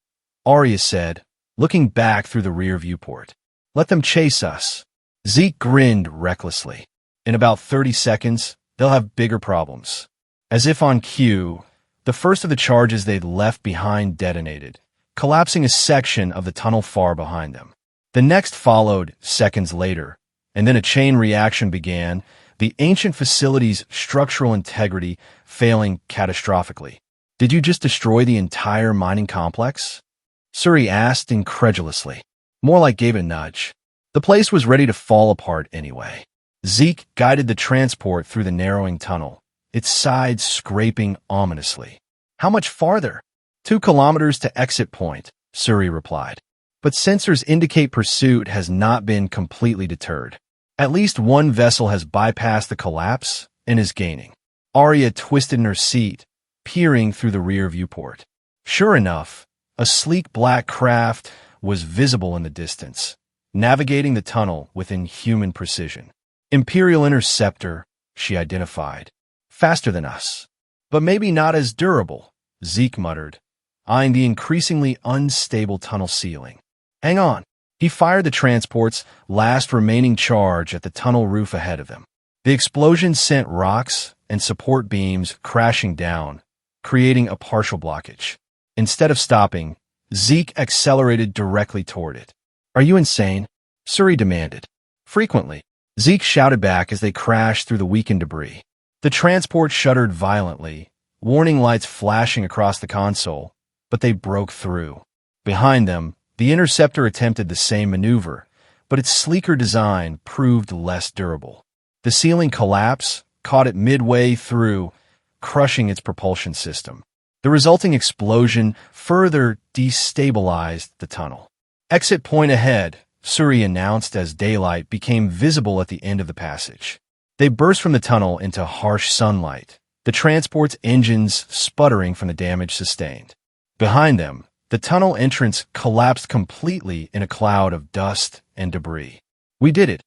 Arya said, looking back through the rear viewport. "Let them chase us." Zeke grinned recklessly. "In about 30 seconds, they'll have bigger problems." As if on cue, the first of the charges they'd left behind detonated, collapsing a section of the tunnel far behind them. The next followed seconds later, and then a chain reaction began, the ancient facility's structural integrity failing catastrophically. "Did you just destroy the entire mining complex?" Suri asked incredulously. More like gave it a nudge. The place was ready to fall apart anyway. Zeke guided the transport through the narrowing tunnel, its sides scraping ominously. "How much farther?" 2 kilometers to exit point, Suri replied. But sensors indicate pursuit has not been completely deterred. At least one vessel has bypassed the collapse and is gaining. Arya twisted in her seat, peering through the rear viewport. Sure enough, a sleek black craft was visible in the distance, navigating the tunnel with inhuman precision. "Imperial Interceptor," she identified. "Faster than us. But maybe not as durable," Zeke muttered, eyeing the increasingly unstable tunnel ceiling. "Hang on." He fired the transport's last remaining charge at the tunnel roof ahead of them. The explosion sent rocks and support beams crashing down, creating a partial blockage. Instead of stopping, Zeke accelerated directly toward it. "Are you insane?" Suri demanded. "Frequently," Zeke shouted back as they crashed through the weakened debris. The transport shuddered violently, warning lights flashing across the console, but they broke through. Behind them, the Interceptor attempted the same maneuver, but its sleeker design proved less durable. The ceiling collapse caught it midway through, crushing its propulsion system. The resulting explosion further destabilized the tunnel. "Exit point ahead," Suri announced as daylight became visible at the end of the passage. They burst from the tunnel into harsh sunlight, the transport's engines sputtering from the damage sustained. Behind them, the tunnel entrance collapsed completely in a cloud of dust and debris. "We did it,"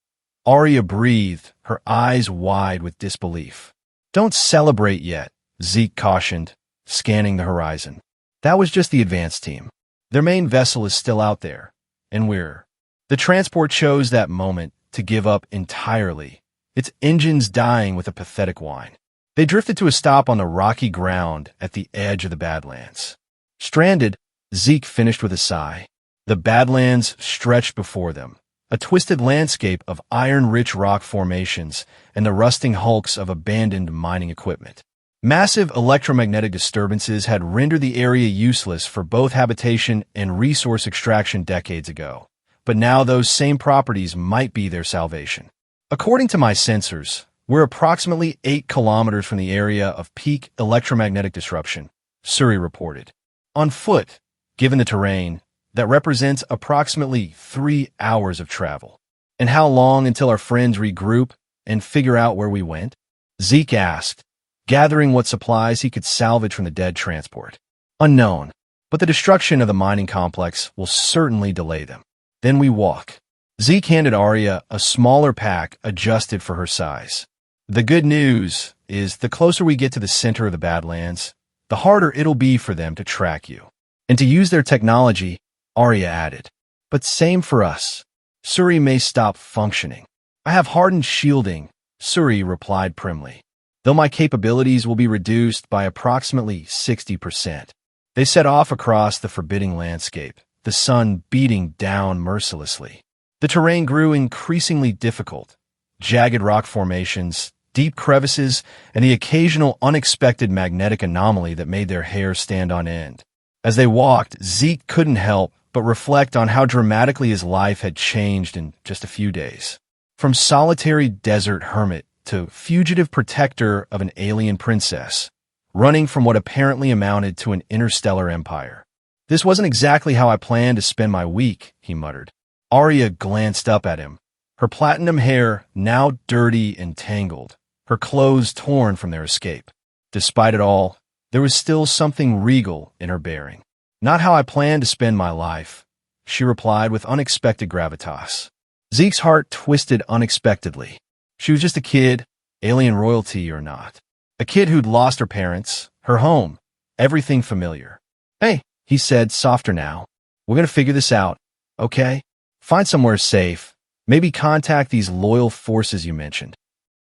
Arya breathed, her eyes wide with disbelief. "Don't celebrate yet," Zeke cautioned, scanning the horizon. "That was just the advance team. Their main vessel is still out there, and we're—" The transport chose that moment to give up entirely, its engines dying with a pathetic whine. They drifted to a stop on the rocky ground at the edge of the Badlands. Stranded, Zeke finished with a sigh. The Badlands stretched before them, a twisted landscape of iron-rich rock formations and the rusting hulks of abandoned mining equipment. Massive electromagnetic disturbances had rendered the area useless for both habitation and resource extraction decades ago, but now those same properties might be their salvation. "According to my sensors, we're approximately 8 kilometers from the area of peak electromagnetic disruption," Suri reported. "On foot, given the terrain, that represents approximately 3 hours of travel." "And how long until our friends regroup and figure out where we went?" Zeke asked, gathering what supplies he could salvage from the dead transport. "Unknown, but the destruction of the mining complex will certainly delay them. Then we walk." Zeke handed Arya a smaller pack adjusted for her size. "The good news is the closer we get to the center of the Badlands, the harder it'll be for them to track you. And to use their technology," Arya added. "But same for us. Suri may stop functioning." "I have hardened shielding," Suri replied primly, "though my capabilities will be reduced by approximately 60%. They set off across the forbidding landscape, the sun beating down mercilessly. The terrain grew increasingly difficult. Jagged rock formations, deep crevices, and the occasional unexpected magnetic anomaly that made their hair stand on end. As they walked, Zeke couldn't help but reflect on how dramatically his life had changed in just a few days. From solitary desert hermit to fugitive protector of an alien princess, running from what apparently amounted to an interstellar empire. "This wasn't exactly how I planned to spend my week," he muttered. Arya glanced up at him, her platinum hair now dirty and tangled, her clothes torn from their escape. Despite it all, there was still something regal in her bearing. Not how I plan to spend my life, she replied with unexpected gravitas. Zeke's heart twisted unexpectedly. She was just a kid, alien royalty or not. A kid who'd lost her parents, her home, everything familiar. Hey, he said, softer now. We're gonna figure this out, okay? Find somewhere safe. Maybe contact these loyal forces you mentioned.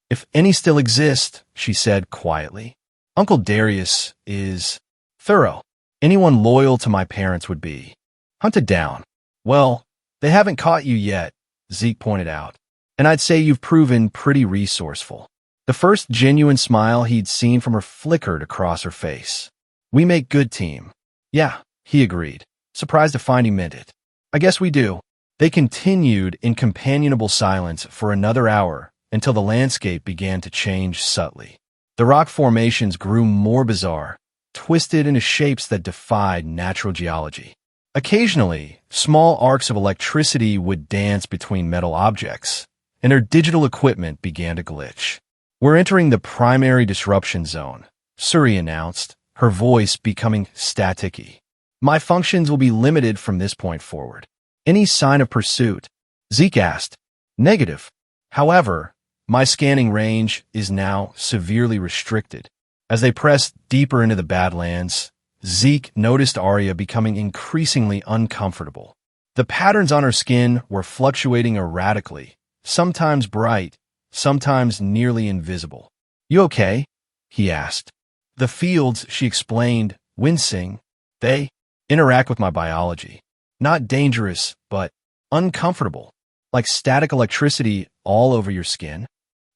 If any still exist, she said quietly. Uncle Darius is thorough. Anyone loyal to my parents would be hunted down. Well, they haven't caught you yet, Zeke pointed out. And I'd say you've proven pretty resourceful. The first genuine smile he'd seen from her flickered across her face. We make good team. Yeah, he agreed, surprised to find he meant it. I guess we do. They continued in companionable silence for another hour until the landscape began to change subtly. The rock formations grew more bizarre, twisted into shapes that defied natural geology. Occasionally, small arcs of electricity would dance between metal objects, and her digital equipment began to glitch. We're entering the primary disruption zone, Suri announced, her voice becoming staticky. My functions will be limited from this point forward. Any sign of pursuit? Zeke asked. Negative. However, my scanning range is now severely restricted. As they pressed deeper into the Badlands, Zeke noticed Arya becoming increasingly uncomfortable. The patterns on her skin were fluctuating erratically, sometimes bright, sometimes nearly invisible. You okay? He asked. The fields, she explained, wincing, they interact with my biology. Not dangerous, but uncomfortable, like static electricity all over your skin.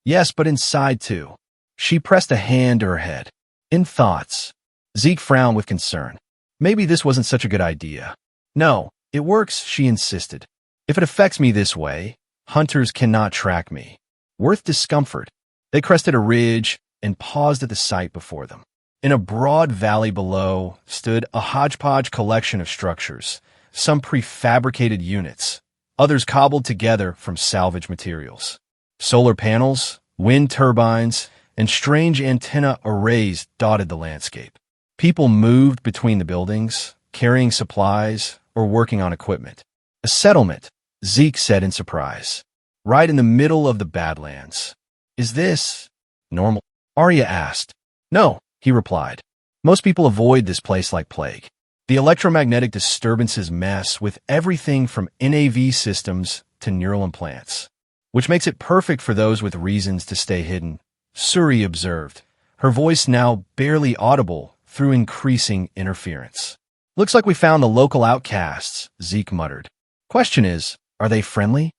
Yes, but inside too. She pressed a hand to her head. In thoughts. Zeke frowned with concern. Maybe this wasn't such a good idea. No, it works, she insisted. If it affects me this way, hunters cannot track me. Worth discomfort. They crested a ridge and paused at the sight before them. In a broad valley below stood a hodgepodge collection of structures, some prefabricated units, others cobbled together from salvage materials. Solar panels, wind turbines, and strange antenna arrays dotted the landscape. People moved between the buildings, carrying supplies or working on equipment. A settlement, Zeke said in surprise, right in the middle of the Badlands. Is this normal? Arya asked. No, he replied. Most people avoid this place like plague. The electromagnetic disturbances mess with everything from NAV systems to neural implants, which makes it perfect for those with reasons to stay hidden, Suri observed, her voice now barely audible through increasing interference. Looks like we found the local outcasts, Zeke muttered. Question is, are they friendly?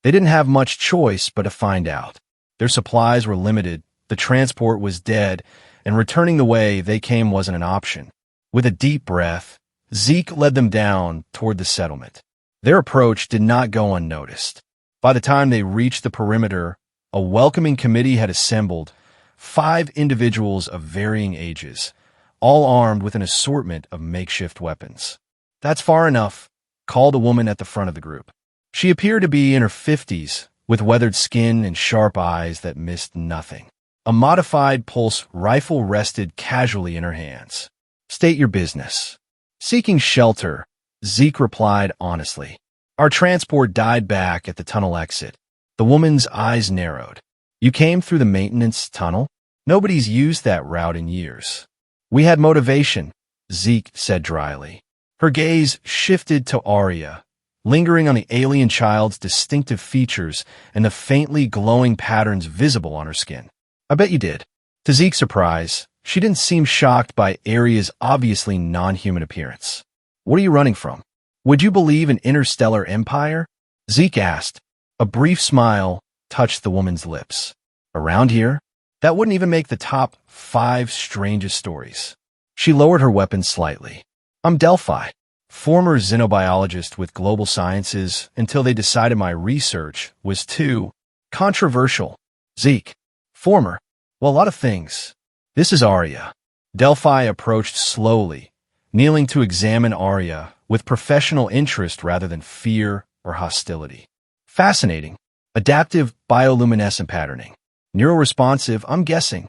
They didn't have much choice but to find out. Their supplies were limited, the transport was dead, and returning the way they came wasn't an option. With a deep breath, Zeke led them down toward the settlement. Their approach did not go unnoticed. By the time they reached the perimeter, a welcoming committee had assembled, 5 individuals of varying ages, all armed with an assortment of makeshift weapons. That's far enough, called a woman at the front of the group. She appeared to be in her 50s, with weathered skin and sharp eyes that missed nothing. A modified pulse rifle rested casually in her hands. State your business. Seeking shelter, Zeke replied honestly. Our transport died back at the tunnel exit. The woman's eyes narrowed. You came through the maintenance tunnel? Nobody's used that route in years. We had motivation, Zeke said dryly. Her gaze shifted to Arya, lingering on the alien child's distinctive features and the faintly glowing patterns visible on her skin. I bet you did. To Zeke's surprise, she didn't seem shocked by Arya's obviously non-human appearance. What are you running from? Would you believe in interstellar empire? Zeke asked. A brief smile touched the woman's lips. Around here? That wouldn't even make the top 5 strangest stories. She lowered her weapon slightly. I'm Delphi, former xenobiologist with global sciences until they decided my research was too controversial. Zeke. Former. Well, a lot of things. This is Arya. Delphi approached slowly, kneeling to examine Arya with professional interest rather than fear or hostility. Fascinating. Adaptive bioluminescent patterning. Neuroresponsive, I'm guessing.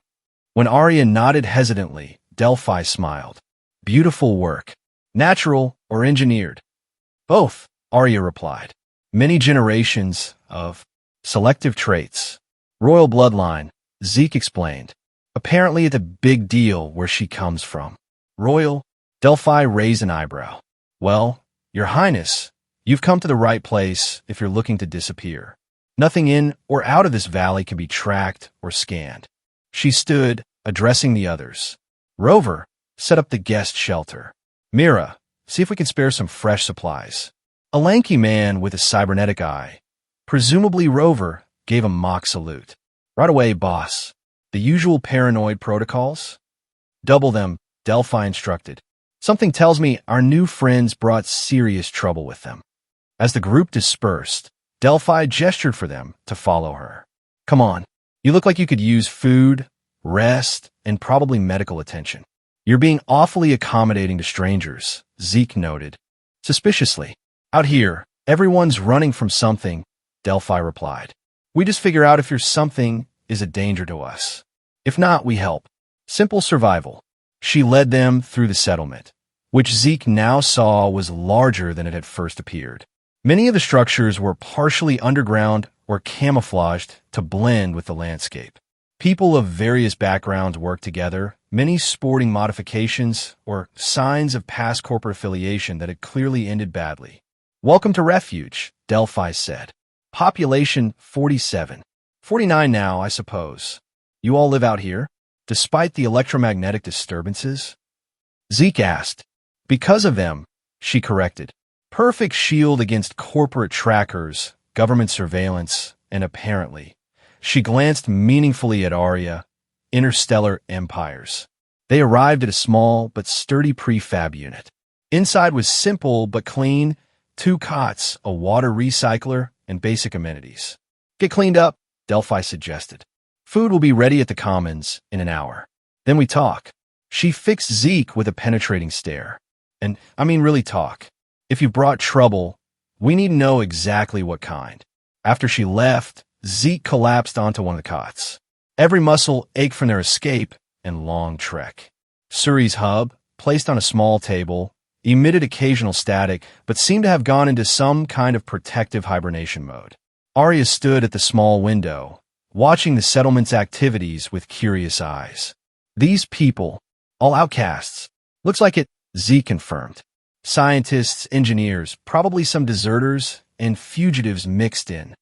When Arya nodded hesitantly, Delphi smiled. Beautiful work. Natural or engineered? Both, Arya replied. Many generations of selective traits. Royal bloodline, Zeke explained. Apparently it's a big deal where she comes from. Royal? Delphi raised an eyebrow. Well, Your Highness, you've come to the right place if you're looking to disappear. Nothing in or out of this valley can be tracked or scanned. She stood, addressing the others. Rover, set up the guest shelter. Mira, see if we can spare some fresh supplies. A lanky man with a cybernetic eye, presumably Rover, gave a mock salute. Right away, boss. The usual paranoid protocols? Double them, Delphi instructed. Something tells me our new friends brought serious trouble with them. As the group dispersed, Delphi gestured for them to follow her. Come on, you look like you could use food, rest, and probably medical attention. You're being awfully accommodating to strangers, Zeke noted. Suspiciously. Out here, everyone's running from something, Delphi replied. We just figure out if your something is a danger to us. If not, we help. Simple survival. She led them through the settlement, which Zeke now saw was larger than it had first appeared. Many of the structures were partially underground or camouflaged to blend with the landscape. People of various backgrounds worked together, many sporting modifications or signs of past corporate affiliation that had clearly ended badly. Welcome to Refuge, Delphi said. Population 47. 49 now, I suppose. You all live out here, despite the electromagnetic disturbances? Zeke asked. Because of them, she corrected. Perfect shield against corporate trackers, government surveillance, and apparently, she glanced meaningfully at Arya, interstellar empires. They arrived at a small but sturdy prefab unit. Inside was simple but clean, 2 cots, a water recycler, and basic amenities. Get cleaned up, Delphi suggested. Food will be ready at the Commons in an hour. Then we talk. She fixed Zeke with a penetrating stare. And I mean really talk. If you brought trouble, we need to know exactly what kind. After she left, Zeke collapsed onto one of the cots. Every muscle ached from their escape and long trek. Suri's hub, placed on a small table, emitted occasional static, but seemed to have gone into some kind of protective hibernation mode. Arya stood at the small window, watching the settlement's activities with curious eyes. These people, all outcasts, looks like it, Zeke confirmed. Scientists, engineers, probably some deserters, and fugitives mixed in.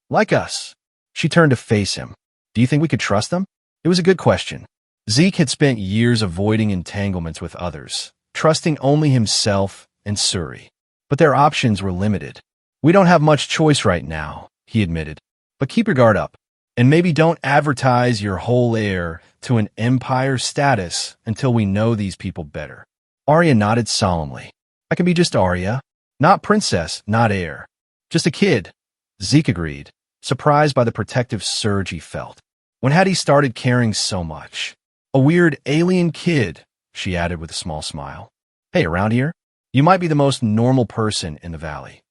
Like us. She turned to face him. Do you think we could trust them? It was a good question. Zeke had spent years avoiding entanglements with others, trusting only himself and Suri. But their options were limited. We don't have much choice right now, he admitted. But keep your guard up. And maybe don't advertise your whole heir to an empire status until we know these people better. Arya nodded solemnly. I can be just Arya. Not princess, not heir. Just a kid. Zeke agreed, surprised by the protective surge he felt. When had he started caring so much? A weird alien kid, she added with a small smile. Hey, around here? You might be the most normal person in the valley.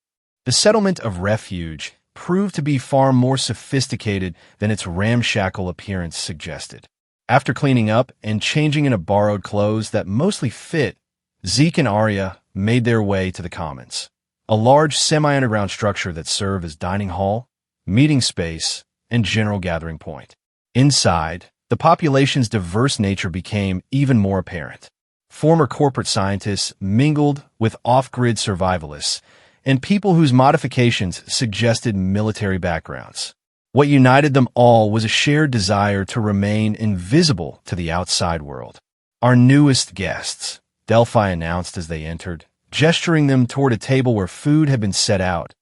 The settlement of Refuge proved to be far more sophisticated than its ramshackle appearance suggested. After cleaning up and changing into borrowed clothes that mostly fit, Zeke and Arya made their way to the Commons, a large semi-underground structure that served as dining hall, meeting space, and general gathering point. Inside, the population's diverse nature became even more apparent. Former corporate scientists mingled with off-grid survivalists and people whose modifications suggested military backgrounds. What united them all was a shared desire to remain invisible to the outside world. Our newest guests, Delphi announced as they entered, gesturing them toward a table where food had been set out.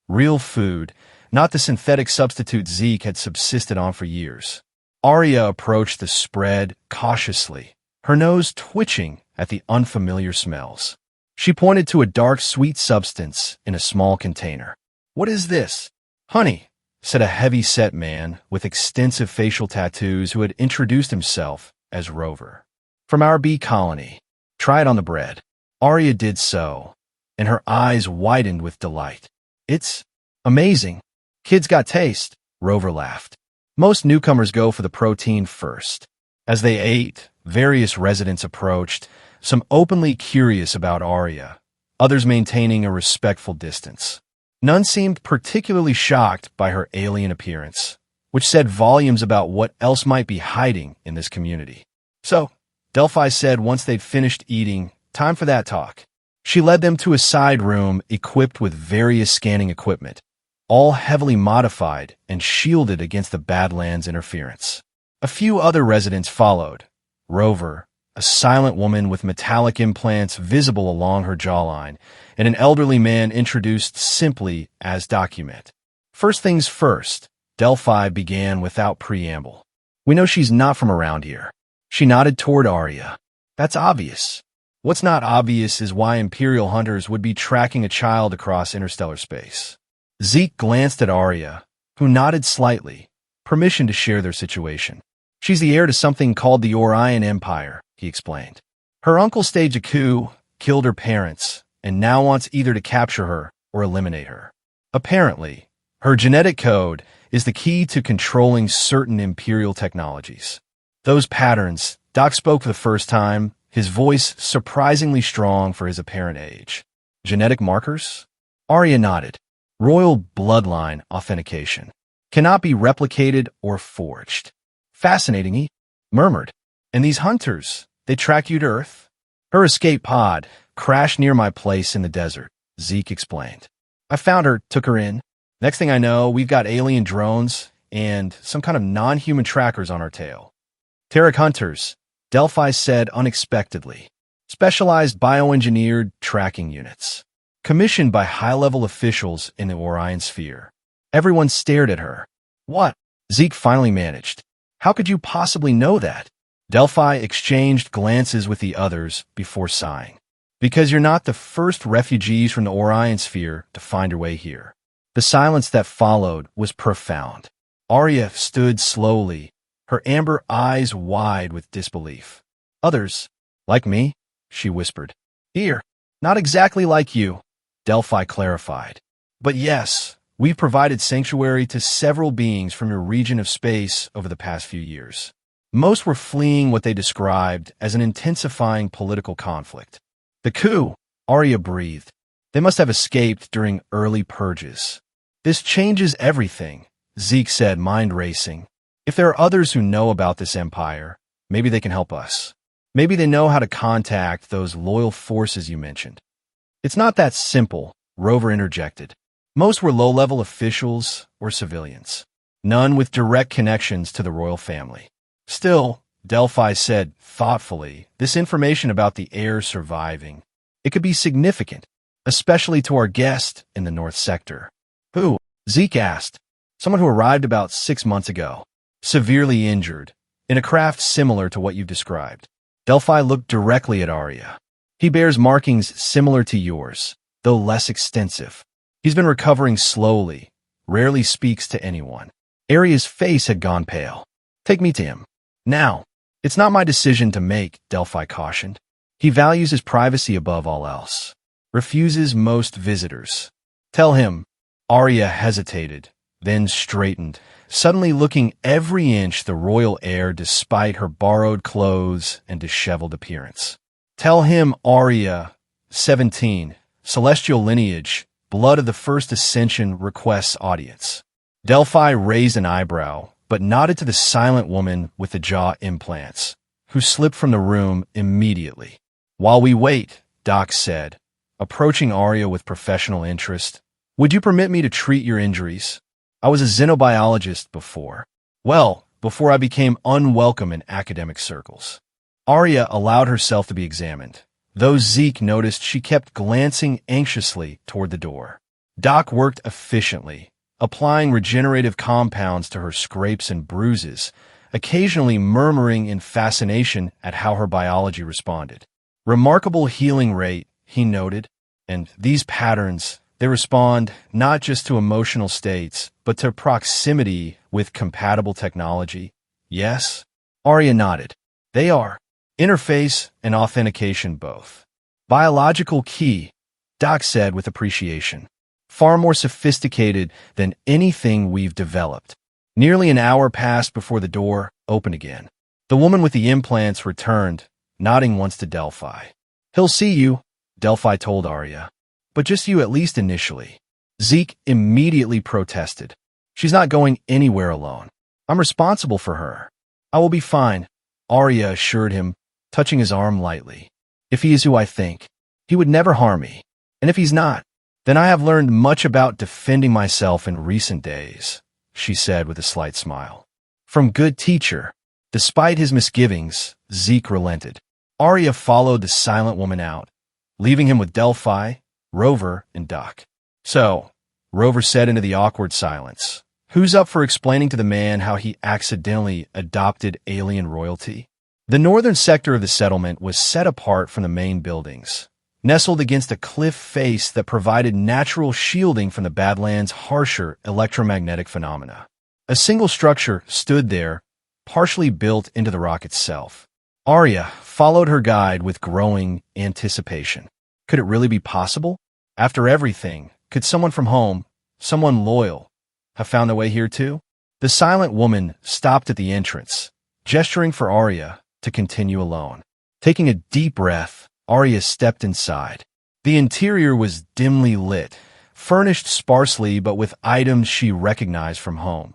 Real food, not the synthetic substitute Zeke had subsisted on for years. Arya approached the spread cautiously, her nose twitching at the unfamiliar smells. She pointed to a dark, sweet substance in a small container. What is this? Honey, said a heavy-set man with extensive facial tattoos who had introduced himself as Rover. From our bee colony. Try it on the bread. Arya did so, and her eyes widened with delight. It's amazing. Kids got taste, Rover laughed. Most newcomers go for the protein first. As they ate, various residents approached, some openly curious about Arya, others maintaining a respectful distance. None seemed particularly shocked by her alien appearance, which said volumes about what else might be hiding in this community. So, Delphi said once they'd finished eating, time for that talk. She led them to a side room equipped with various scanning equipment, all heavily modified and shielded against the Badlands' interference. A few other residents followed. Rover, a silent woman with metallic implants visible along her jawline, and an elderly man introduced simply as Document. First things first, Delphi began without preamble. We know she's not from around here. She nodded toward Arya. That's obvious. What's not obvious is why Imperial hunters would be tracking a child across interstellar space. Zeke glanced at Arya, who nodded slightly, permission to share their situation. She's the heir to something called the Orion Empire, he explained. Her uncle staged a coup, killed her parents, and now wants either to capture her or eliminate her. Apparently, her genetic code is the key to controlling certain Imperial technologies. Those patterns, Doc spoke for the first time, his voice surprisingly strong for his apparent age. Genetic markers? Arya nodded. Royal bloodline authentication. Cannot be replicated or forged. Fascinating, he murmured. And these hunters, they track you to Earth? Her escape pod crashed near my place in the desert, Zeke explained. I found her, took her in. Next thing I know, we've got alien drones and some kind of non-human trackers on our tail. Terran hunters, Delphi said unexpectedly. Specialized bioengineered tracking units. Commissioned by high-level officials in the Orion sphere. Everyone stared at her. What? Zeke finally managed. How could you possibly know that? Delphi exchanged glances with the others before sighing. Because you're not the first refugees from the Orion sphere to find your way here. The silence that followed was profound. Arya stood slowly, her amber eyes wide with disbelief. Others, like me, she whispered. Here, not exactly like you, Delphi clarified. But yes, we've provided sanctuary to several beings from your region of space over the past few years. Most were fleeing what they described as an intensifying political conflict. The coup, Arya breathed. They must have escaped during early purges. This changes everything, Zeke said, mind racing. If there are others who know about this empire, maybe they can help us. Maybe they know how to contact those loyal forces you mentioned. It's not that simple, Rover interjected. Most were low-level officials or civilians. None with direct connections to the royal family. Still, Delphi said thoughtfully, this information about the heir surviving, it could be significant, especially to our guest in the North Sector. Who? Zeke asked. Someone who arrived about 6 months ago. Severely injured, in a craft similar to what you've described. Delphi looked directly at Arya. He bears markings similar to yours, though less extensive. He's been recovering slowly, rarely speaks to anyone. Arya's face had gone pale. Take me to him. Now. It's not my decision to make, Delphi cautioned. He values his privacy above all else. Refuses most visitors. Tell him. Arya hesitated, then straightened, suddenly looking every inch the royal heir despite her borrowed clothes and disheveled appearance. Tell him Arya, 17, celestial lineage, blood of the first ascension requests audience. Delphi raised an eyebrow, but nodded to the silent woman with the jaw implants, who slipped from the room immediately. While we wait, Doc said, approaching Arya with professional interest, would you permit me to treat your injuries? I was a xenobiologist before. Well, before I became unwelcome in academic circles. Arya allowed herself to be examined, though Zeke noticed she kept glancing anxiously toward the door. Doc worked efficiently, applying regenerative compounds to her scrapes and bruises, occasionally murmuring in fascination at how her biology responded. Remarkable healing rate, he noted, and these patterns, they respond not just to emotional states, but to proximity with compatible technology. Yes? Arya nodded. They are. Interface and authentication both. Biological key, Doc said with appreciation. Far more sophisticated than anything we've developed. Nearly an hour passed before the door opened again. The woman with the implants returned, nodding once to Delphi. He'll see you, Delphi told Arya. But just you at least initially. Zeke immediately protested. She's not going anywhere alone. I'm responsible for her. I will be fine, Arya assured him, touching his arm lightly. If he is who I think, he would never harm me. And if he's not, then I have learned much about defending myself in recent days, she said with a slight smile. From good teacher. Despite his misgivings, Zeke relented. Arya followed the silent woman out, leaving him with Delphi, Rover, and Duck. So, Rover said into the awkward silence, who's up for explaining to the man how he accidentally adopted alien royalty? The northern sector of the settlement was set apart from the main buildings, nestled against a cliff face that provided natural shielding from the Badlands' harsher electromagnetic phenomena. A single structure stood there, partially built into the rock itself. Arya followed her guide with growing anticipation. Could it really be possible? After everything, could someone from home, someone loyal, have found their way here too? The silent woman stopped at the entrance, gesturing for Arya to continue alone. Taking a deep breath, Arya stepped inside. The interior was dimly lit, furnished sparsely but with items she recognized from home.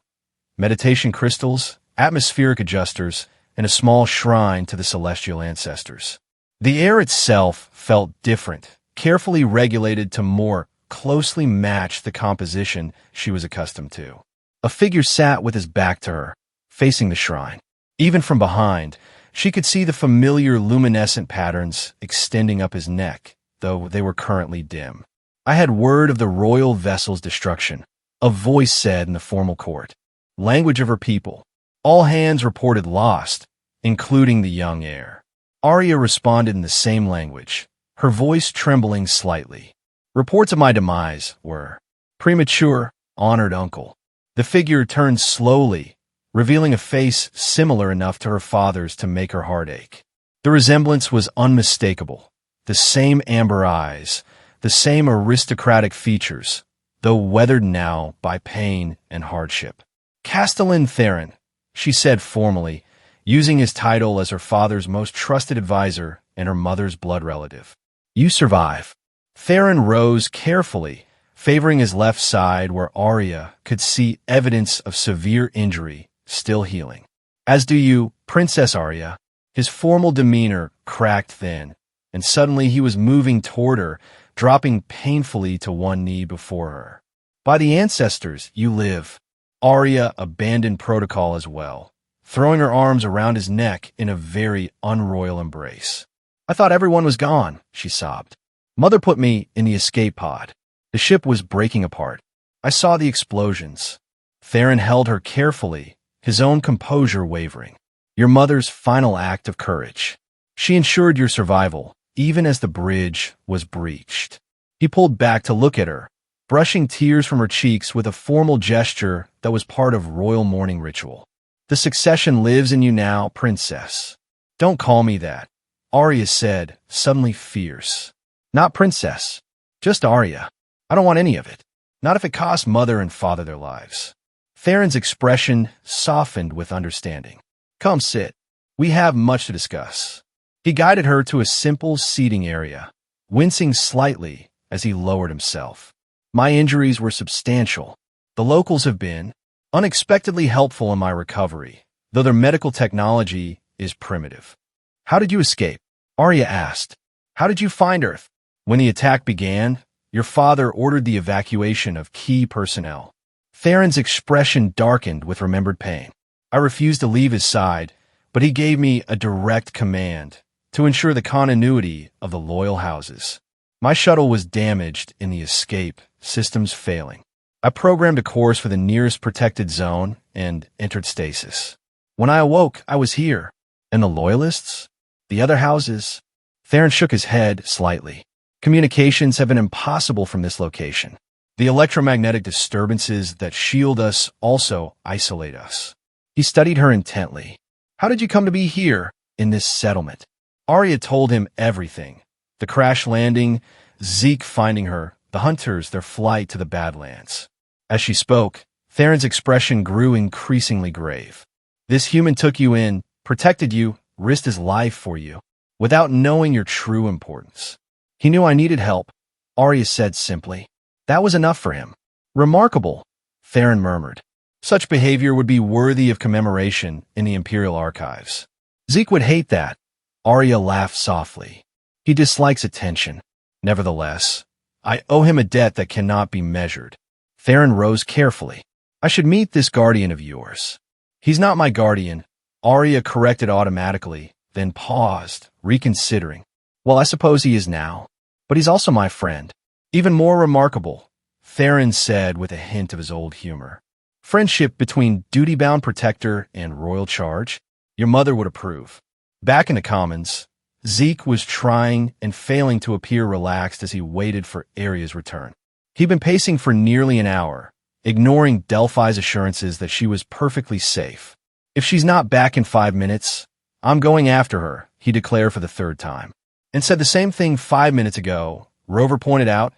Meditation crystals, atmospheric adjusters, and a small shrine to the celestial ancestors. The air itself felt different, carefully regulated to more closely match the composition she was accustomed to. A figure sat with his back to her, facing the shrine. Even from behind, she could see the familiar luminescent patterns extending up his neck, though they were currently dim. I had word of the royal vessel's destruction, a voice said in the formal court. Language of her people. All hands reported lost, including the young heir. Arya responded in the same language, her voice trembling slightly. Reports of my demise were premature, honored uncle. The figure turned slowly, revealing a face similar enough to her father's to make her heart ache. The resemblance was unmistakable. The same amber eyes, the same aristocratic features, though weathered now by pain and hardship. Castellan Theron, she said formally, using his title as her father's most trusted advisor and her mother's blood relative. You survive. Theron rose carefully, favoring his left side where Arya could see evidence of severe injury still healing. As do you, Princess Arya. His formal demeanor cracked thin, and suddenly he was moving toward her, dropping painfully to one knee before her. By the ancestors, you live. Arya abandoned protocol as well, throwing her arms around his neck in a very unroyal embrace. I thought everyone was gone, she sobbed. Mother put me in the escape pod. The ship was breaking apart. I saw the explosions. Theron held her carefully, his own composure wavering. Your mother's final act of courage. She ensured your survival, even as the bridge was breached. He pulled back to look at her, brushing tears from her cheeks with a formal gesture that was part of royal mourning ritual. The succession lives in you now, princess. Don't call me that, Arya said, suddenly fierce. Not princess, just Arya. I don't want any of it. Not if it costs mother and father their lives. Theron's expression softened with understanding. Come sit. We have much to discuss. He guided her to a simple seating area, wincing slightly as he lowered himself. My injuries were substantial. The locals have been unexpectedly helpful in my recovery, though their medical technology is primitive. How did you escape? Arya asked. How did you find Earth? When the attack began, your father ordered the evacuation of key personnel. Theron's expression darkened with remembered pain. I refused to leave his side, but he gave me a direct command to ensure the continuity of the loyal houses. My shuttle was damaged in the escape, systems failing. I programmed a course for the nearest protected zone and entered stasis. When I awoke, I was here. And the loyalists? The other houses? Theron shook his head slightly. Communications have been impossible from this location. The electromagnetic disturbances that shield us also isolate us. He studied her intently. How did you come to be here, in this settlement? Arya told him everything. The crash landing, Zeke finding her, the hunters, their flight to the Badlands. As she spoke, Theron's expression grew increasingly grave. This human took you in, protected you, risked his life for you. without knowing your true importance. He knew I needed help, Arya said simply. That was enough for him. Remarkable, Theron murmured. Such behavior would be worthy of commemoration in the Imperial archives. Zeke would hate that. Arya laughed softly. He dislikes attention. Nevertheless, I owe him a debt that cannot be measured. Theron rose carefully. I should meet this guardian of yours. He's not my guardian, Arya corrected automatically, then paused, reconsidering. Well, I suppose he is now. But he's also my friend. Even more remarkable, Theron said with a hint of his old humor. Friendship between duty-bound protector and royal charge? Your mother would approve. Back in the Commons, Zeke was trying and failing to appear relaxed as he waited for Arya's return. He'd been pacing for nearly an hour, ignoring Delphi's assurances that she was perfectly safe. If she's not back in 5 minutes, I'm going after her, he declared for the third time. And said the same thing 5 minutes ago, Rover pointed out,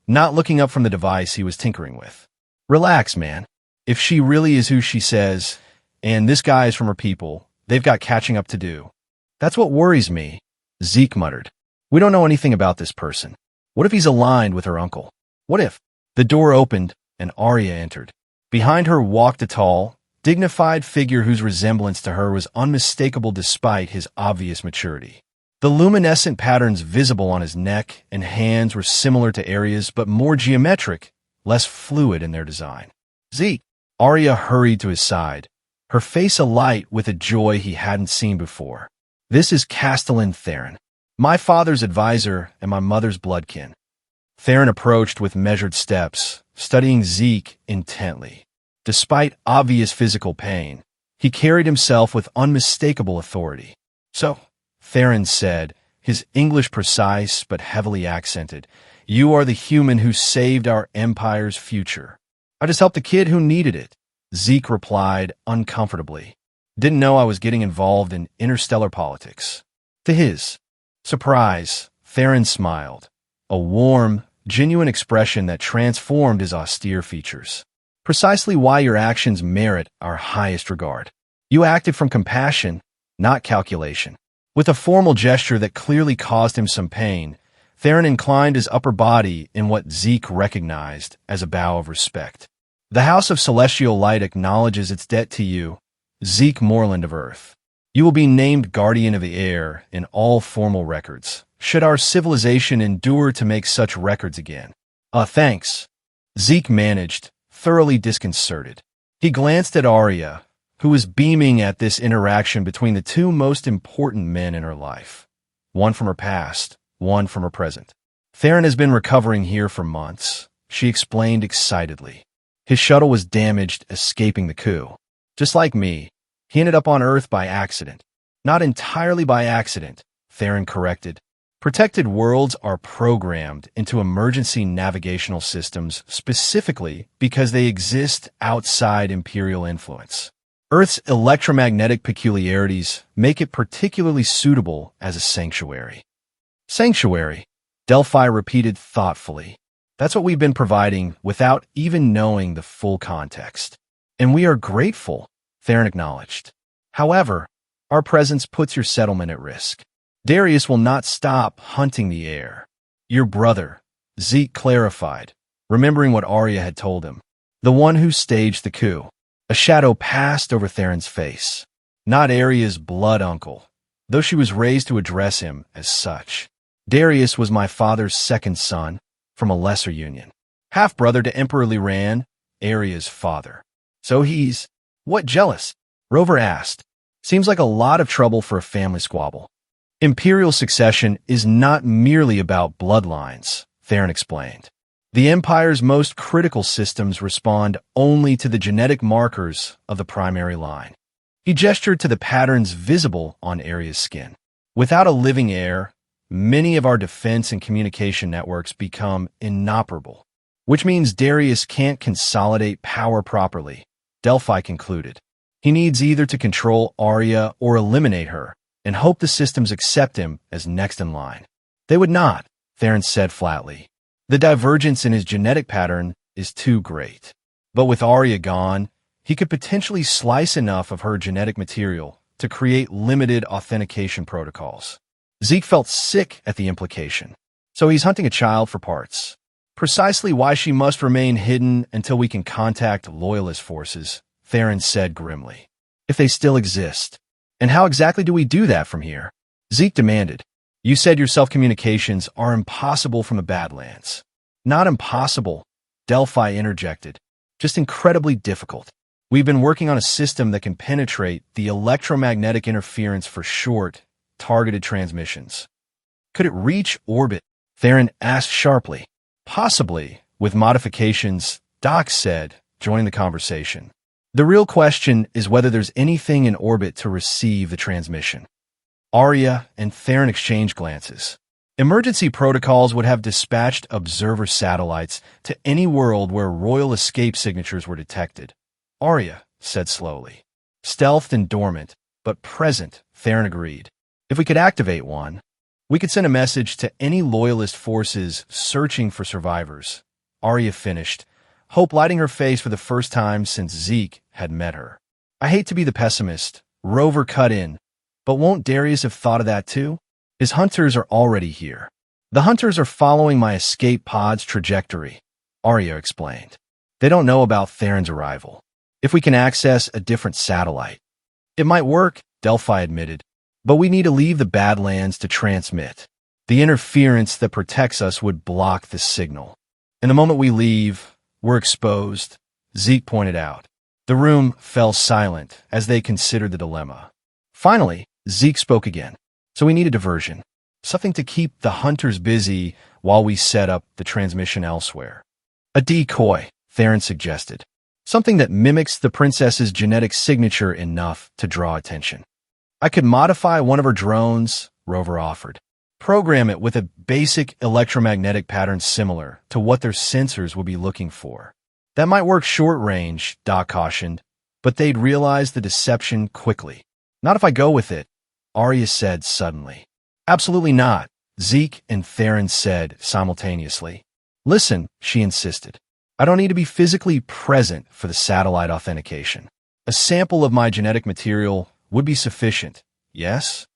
not looking up from the device he was tinkering with. Relax, man. If she really is who she says, and this guy is from her people, they've got catching up to do. That's what worries me, Zeke muttered. We don't know anything about this person. What if he's aligned with her uncle? What if? The door opened, and Arya entered. Behind her walked a tall, dignified figure whose resemblance to her was unmistakable despite his obvious maturity. The luminescent patterns visible on his neck and hands were similar to Arya's but more geometric, less fluid in their design. Zeke! Arya hurried to his side, her face alight with a joy he hadn't seen before. This is Castellan Theron, my father's advisor and my mother's bloodkin. Theron approached with measured steps, studying Zeke intently. Despite obvious physical pain, he carried himself with unmistakable authority. So, Theron said, his English precise but heavily accented, you are the human who saved our empire's future. I just helped a kid who needed it, Zeke replied uncomfortably. Didn't know I was getting involved in interstellar politics. To his surprise, Theron smiled, a warm, genuine expression that transformed his austere features. Precisely why your actions merit our highest regard. You acted from compassion, not calculation. With a formal gesture that clearly caused him some pain, Theron inclined his upper body in what Zeke recognized as a bow of respect. The House of Celestial Light acknowledges its debt to you, Zeke Moreland of Earth. You will be named Guardian of the Heir in all formal records, should our civilization endure to make such records again. Thanks. Zeke managed, thoroughly disconcerted. He glanced at Arya, who was beaming at this interaction between the two most important men in her life. One from her past, one from her present. Theron has been recovering here for months, she explained excitedly. His shuttle was damaged escaping the coup. Just like me, he ended up on Earth by accident. Not entirely by accident, Theron corrected. Protected worlds are programmed into emergency navigational systems specifically because they exist outside Imperial influence. Earth's electromagnetic peculiarities make it particularly suitable as a sanctuary. Sanctuary, Delphi repeated thoughtfully. That's what we've been providing without even knowing the full context. And we are grateful, Theron acknowledged. However, our presence puts your settlement at risk. Darius will not stop hunting the heir. Your brother, Zeke clarified, remembering what Arya had told him. The one who staged the coup. A shadow passed over Theron's face. Not Arya's blood uncle, though she was raised to address him as such. Darius was my father's second son, from a lesser union. Half-brother to Emperor Liran, Arya's father. So he's... What jealous? Rover asked. Seems like a lot of trouble for a family squabble. Imperial succession is not merely about bloodlines, Theron explained. The Empire's most critical systems respond only to the genetic markers of the primary line. He gestured to the patterns visible on Arya's skin. Without a living heir, many of our defense and communication networks become inoperable, which means Darius can't consolidate power properly, Delphi concluded. He needs either to control Arya or eliminate her, and hope the systems accept him as next in line. They would not, Theron said flatly. The divergence in his genetic pattern is too great. But with Arya gone, he could potentially slice enough of her genetic material to create limited authentication protocols. Zeke felt sick at the implication. So he's hunting a child for parts. Precisely why she must remain hidden until we can contact Loyalist forces, Theron said grimly. If they still exist. And how exactly do we do that from here? Zeke demanded. You said your self-communications are impossible from the Badlands. Not impossible, Delphi interjected. Just incredibly difficult. We've been working on a system that can penetrate the electromagnetic interference for short, targeted transmissions. Could it reach orbit? Theron asked sharply. Possibly, with modifications, Doc said, joining the conversation. The real question is whether there's anything in orbit to receive the transmission. Arya and Theron exchanged glances. Emergency protocols would have dispatched observer satellites to any world where royal escape signatures were detected. Arya said slowly. Stealthed and dormant, but present, Theron agreed. If we could activate one, we could send a message to any loyalist forces searching for survivors. Arya finished, hope lighting her face for the first time since Zeke had met her. I hate to be the pessimist, Rover cut in, but won't Darius have thought of that too? His hunters are already here. The hunters are following my escape pod's trajectory, Arya explained. They don't know about Theron's arrival. If we can access a different satellite. It might work, Delphi admitted. But we need to leave the Badlands to transmit. The interference that protects us would block the signal. And the moment we leave, we're exposed, Zeke pointed out. The room fell silent as they considered the dilemma. Finally, Zeke spoke again. So we need a diversion. Something to keep the hunters busy while we set up the transmission elsewhere. A decoy, Theron suggested. Something that mimics the princess's genetic signature enough to draw attention. I could modify one of her drones, Rover offered. Program it with a basic electromagnetic pattern similar to what their sensors would be looking for. That might work short range, Doc cautioned, but they'd realize the deception quickly. Not if I go with it, Arya said suddenly. Absolutely not, Zeke and Theron said simultaneously. Listen, she insisted. I don't need to be physically present for the satellite authentication. A sample of my genetic material would be sufficient, yes?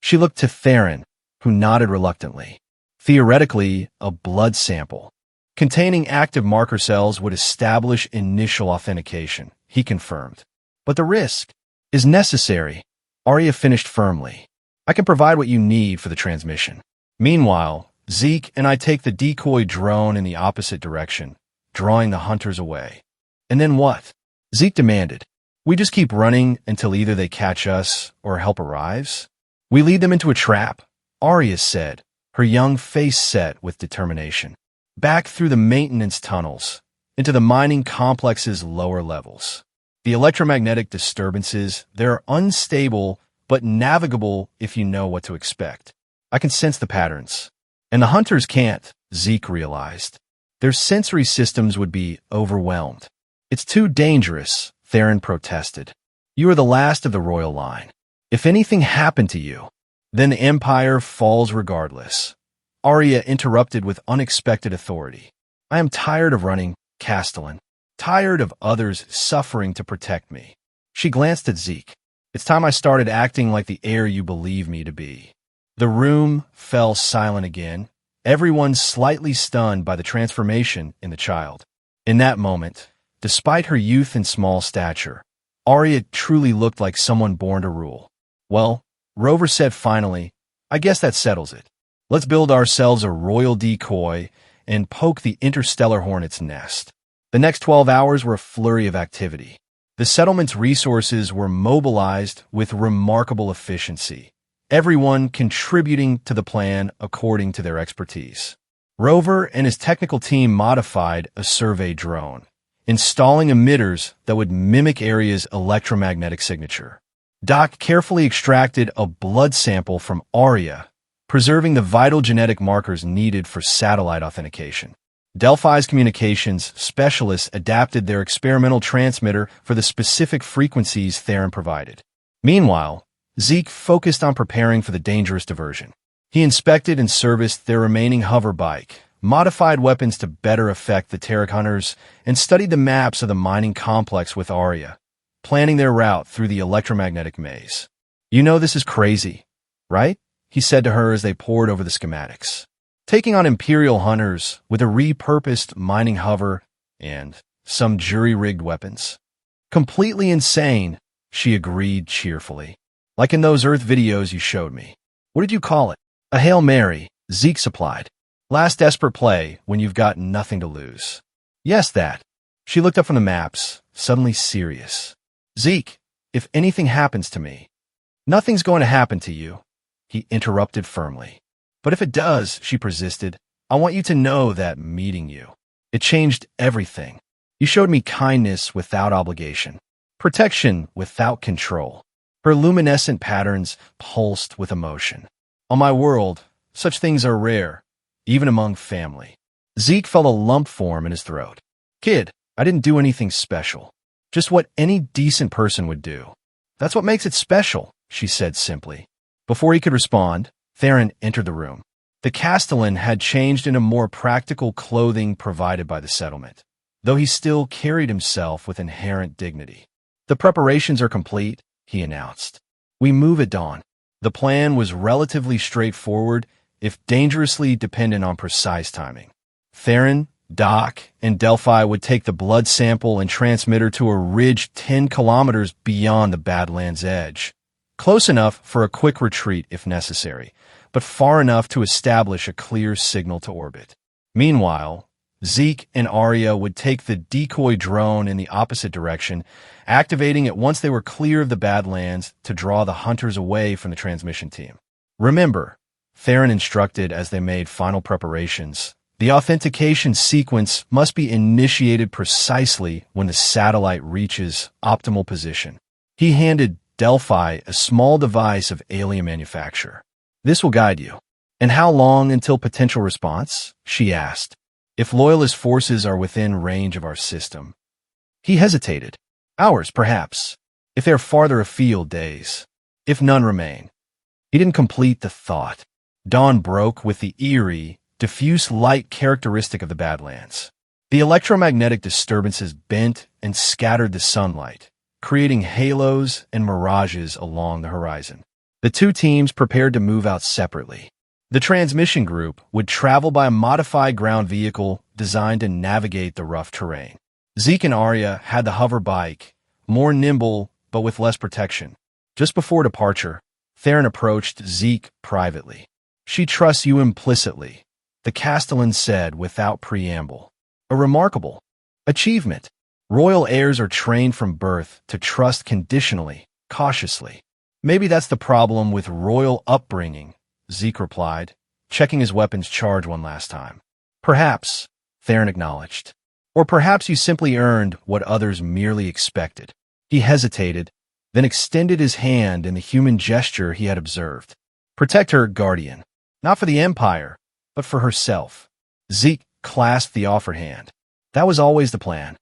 She looked to Theron, who nodded reluctantly. Theoretically, a blood sample containing active marker cells would establish initial authentication, he confirmed. But the risk is necessary, Arya finished firmly. I can provide what you need for the transmission. Meanwhile, Zeke and I take the decoy drone in the opposite direction, drawing the hunters away. And then what? Zeke demanded. We just keep running until either they catch us or help arrives? We lead them into a trap, Arya said, her young face set with determination. Back through the maintenance tunnels, into the mining complex's lower levels. The electromagnetic disturbances, they're unstable but navigable if you know what to expect. I can sense the patterns. And the hunters can't, Zeke realized. Their sensory systems would be overwhelmed. It's too dangerous, Theron protested. You are the last of the royal line. If anything happened to you, then the Empire falls regardless. Arya interrupted with unexpected authority. I am tired of running, Castellan. Tired of others suffering to protect me. She glanced at Zeke. It's time I started acting like the heir you believe me to be. The room fell silent again, everyone slightly stunned by the transformation in the child. In that moment, despite her youth and small stature, Arya truly looked like someone born to rule. Well, Rover said finally, I guess that settles it. Let's build ourselves a royal decoy and poke the interstellar hornet's nest. The next 12 hours were a flurry of activity. The settlement's resources were mobilized with remarkable efficiency, everyone contributing to the plan according to their expertise. Rover and his technical team modified a survey drone, installing emitters that would mimic Arya's electromagnetic signature. Doc carefully extracted a blood sample from Arya, preserving the vital genetic markers needed for satellite authentication. Delphi's communications specialists adapted their experimental transmitter for the specific frequencies Theron provided. Meanwhile, Zeke focused on preparing for the dangerous diversion. He inspected and serviced their remaining hover bike, modified weapons to better affect the Terek hunters, and studied the maps of the mining complex with Arya, planning their route through the electromagnetic maze. You know this is crazy, right? he said to her as they pored over the schematics. Taking on Imperial hunters with a repurposed mining hover and some jury-rigged weapons. Completely insane, she agreed cheerfully. Like in those Earth videos you showed me. What did you call it? A Hail Mary, Zeke supplied. Last desperate play when you've got nothing to lose. Yes, that. She looked up from the maps, suddenly serious. Zeke, if anything happens to me. Nothing's going to happen to you, he interrupted firmly. But if it does, she persisted, I want you to know that meeting you. It changed everything. You showed me kindness without obligation. Protection without control. Her luminescent patterns pulsed with emotion. On my world, such things are rare, even among family. Zeke felt a lump form in his throat. Kid, I didn't do anything special. Just what any decent person would do. That's what makes it special, she said simply. Before he could respond, Theron entered the room. The Castellan had changed into more practical clothing provided by the settlement, though he still carried himself with inherent dignity. The preparations are complete, he announced. We move at dawn. The plan was relatively straightforward, if dangerously dependent on precise timing. Theron, Doc, and Delphi would take the blood sample and transmitter to a ridge 10 kilometers beyond the Badlands edge. Close enough for a quick retreat if necessary, but far enough to establish a clear signal to orbit. Meanwhile, Zeke and Arya would take the decoy drone in the opposite direction, activating it once they were clear of the Badlands to draw the hunters away from the transmission team. Remember, Theron instructed as they made final preparations, the authentication sequence must be initiated precisely when the satellite reaches optimal position. He handed Delphi a small device of alien manufacture. This will guide you. And how long until potential response? She asked. If Loyalist forces are within range of our system. He hesitated. Hours, perhaps. If they're farther afield, days. If none remain. He didn't complete the thought. Dawn broke with the eerie, diffuse light characteristic of the Badlands. The electromagnetic disturbances bent and scattered the sunlight, creating halos and mirages along the horizon. The two teams prepared to move out separately. The transmission group would travel by a modified ground vehicle designed to navigate the rough terrain. Zeke and Arya had the hover bike, more nimble but with less protection. Just before departure, Theron approached Zeke privately. She trusts you implicitly, the Castellan said without preamble. A remarkable achievement. Royal heirs are trained from birth to trust conditionally, cautiously. Maybe that's the problem with royal upbringing, Zeke replied, checking his weapon's charge one last time. Perhaps, Theron acknowledged. Or perhaps you simply earned what others merely expected. He hesitated, then extended his hand in the human gesture he had observed. Protect her, Guardian. Not for the Empire, but for herself. Zeke clasped the offered hand. That was always the plan.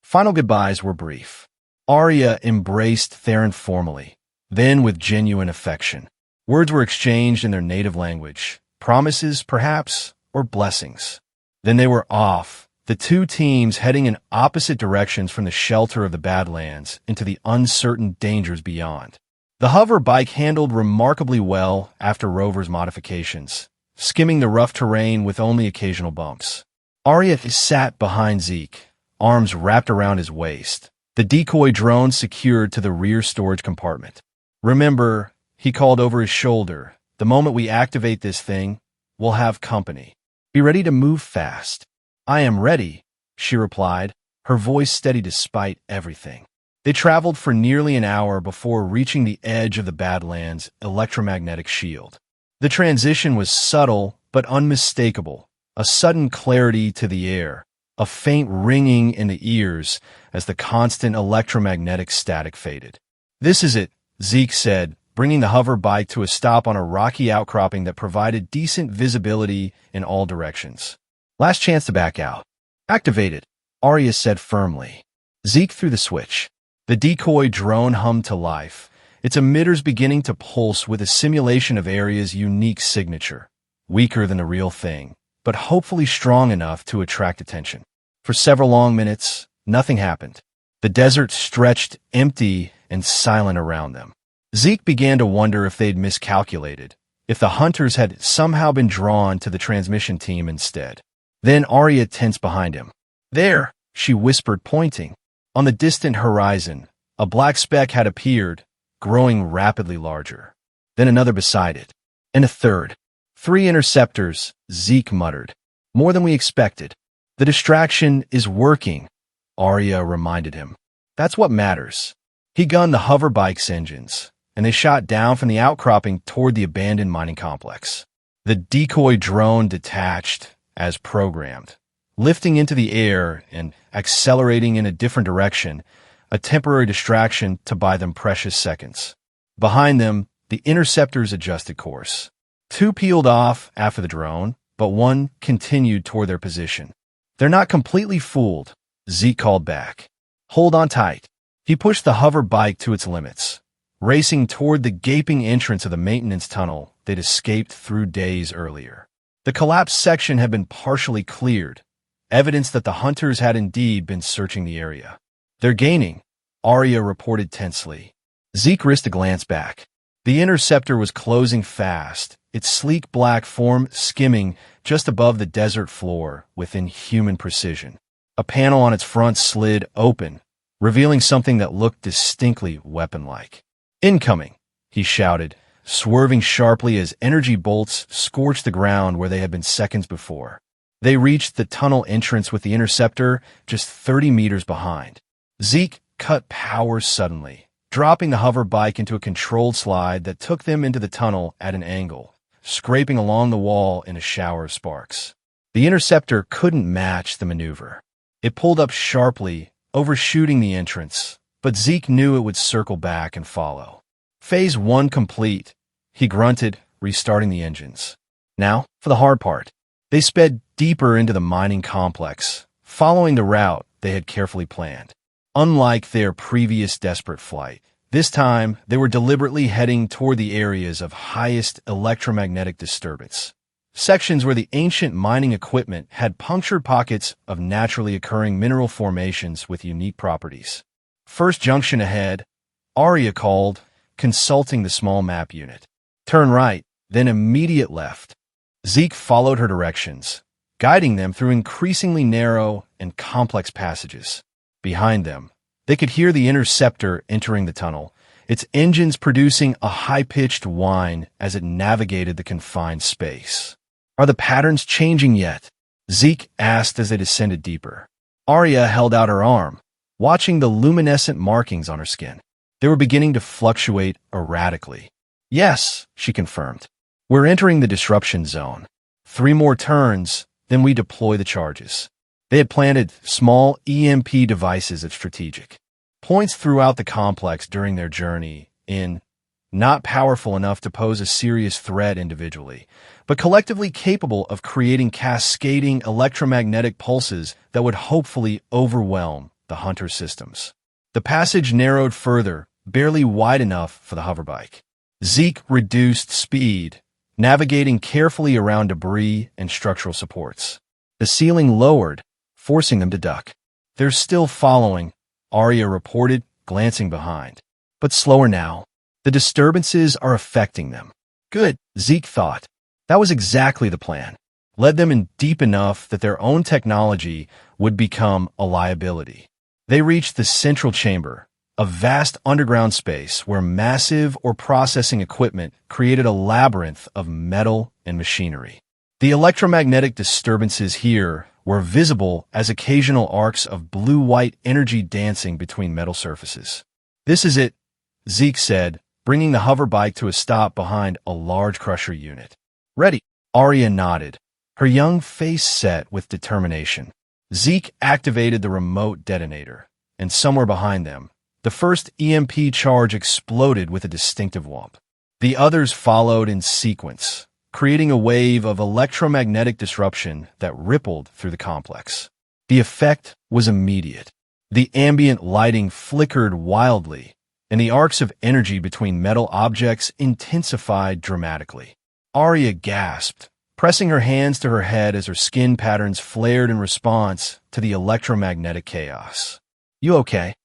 Final goodbyes were brief. Arya embraced Theron formally, then with genuine affection. Words were exchanged in their native language, promises, perhaps, or blessings. Then they were off, the two teams heading in opposite directions from the shelter of the Badlands into the uncertain dangers beyond. The hover bike handled remarkably well after Rover's modifications, skimming the rough terrain with only occasional bumps. Arya sat behind Zeke, arms wrapped around his waist, the decoy drone secured to the rear storage compartment. Remember, he called over his shoulder, the moment we activate this thing, we'll have company. Be ready to move fast. I am ready, she replied, her voice steady despite everything. They traveled for nearly an hour before reaching the edge of the Badlands' electromagnetic shield. The transition was subtle but unmistakable, a sudden clarity to the air, a faint ringing in the ears as the constant electromagnetic static faded. This is it, Zeke said, bringing the hover bike to a stop on a rocky outcropping that provided decent visibility in all directions. Last chance to back out. Activated, Arya said firmly. Zeke threw the switch. The decoy drone hummed to life, its emitters beginning to pulse with a simulation of Arya's unique signature, weaker than the real thing, but hopefully strong enough to attract attention. For several long minutes, nothing happened. The desert stretched empty and silent around them. Zeke began to wonder if they'd miscalculated, if the hunters had somehow been drawn to the transmission team instead. Then Arya tensed behind him. "There," she whispered, pointing. On the distant horizon, a black speck had appeared, growing rapidly larger. Then another beside it, and a third. "3 interceptors," Zeke muttered. "More than we expected." "The distraction is working," Arya reminded him. "That's what matters." He gunned the hoverbike's engines, and they shot down from the outcropping toward the abandoned mining complex. The decoy drone detached, as programmed, lifting into the air and accelerating in a different direction, a temporary distraction to buy them precious seconds. Behind them, the interceptors adjusted course. 2 peeled off after the drone, but 1 continued toward their position. "They're not completely fooled," Zeke called back. "Hold on tight." He pushed the hover bike to its limits, racing toward the gaping entrance of the maintenance tunnel they'd escaped through days earlier. The collapsed section had been partially cleared, evidence that the hunters had indeed been searching the area. "They're gaining," Arya reported tensely. Zeke risked a glance back. The interceptor was closing fast, its sleek black form skimming just above the desert floor within human precision. A panel on its front slid open, revealing something that looked distinctly weapon-like. "Incoming," he shouted, swerving sharply as energy bolts scorched the ground where they had been seconds before. They reached the tunnel entrance with the interceptor just 30 meters behind. Zeke cut power suddenly, dropping the hover bike into a controlled slide that took them into the tunnel at an angle, scraping along the wall in a shower of sparks. The interceptor couldn't match the maneuver. It pulled up sharply, overshooting the entrance, but Zeke knew it would circle back and follow. Phase 1 complete, he grunted, restarting the engines. Now, for the hard part. They sped deeper into the mining complex, following the route they had carefully planned. Unlike their previous desperate flight, this time they were deliberately heading toward the areas of highest electromagnetic disturbance, sections where the ancient mining equipment had punctured pockets of naturally occurring mineral formations with unique properties. "First junction ahead," Arya called, consulting the small map unit. "Turn right, then immediate left." Zeke followed her directions, guiding them through increasingly narrow and complex passages. Behind them, they could hear the interceptor entering the tunnel, its engines producing a high-pitched whine as it navigated the confined space. "Are the patterns changing yet?" Zeke asked as they descended deeper. Arya held out her arm, watching the luminescent markings on her skin. They were beginning to fluctuate erratically. "Yes," she confirmed. "We're entering the disruption zone. 3 more turns, then we deploy the charges." They had planted small EMP devices at strategic points throughout the complex during their journey not powerful enough to pose a serious threat individually, but collectively capable of creating cascading electromagnetic pulses that would hopefully overwhelm the hunter systems. The passage narrowed further, barely wide enough for the hoverbike. Zeke reduced speed, navigating carefully around debris and structural supports. The ceiling lowered, forcing them to duck. "They're still following," Arya reported, glancing behind. "But slower now. The disturbances are affecting them." "Good," Zeke thought. That was exactly the plan. Led them in deep enough that their own technology would become a liability. They reached the central chamber, a vast underground space where massive or processing equipment created a labyrinth of metal and machinery. The electromagnetic disturbances here were visible as occasional arcs of blue-white energy dancing between metal surfaces. "This is it," Zeke said, bringing the hoverbike to a stop behind a large crusher unit. "Ready." Arya nodded, her young face set with determination. Zeke activated the remote detonator, and somewhere behind them, the first EMP charge exploded with a distinctive whomp. The others followed in sequence, creating a wave of electromagnetic disruption that rippled through the complex. The effect was immediate. The ambient lighting flickered wildly, and the arcs of energy between metal objects intensified dramatically. Arya gasped, pressing her hands to her head as her skin patterns flared in response to the electromagnetic chaos. "You okay?"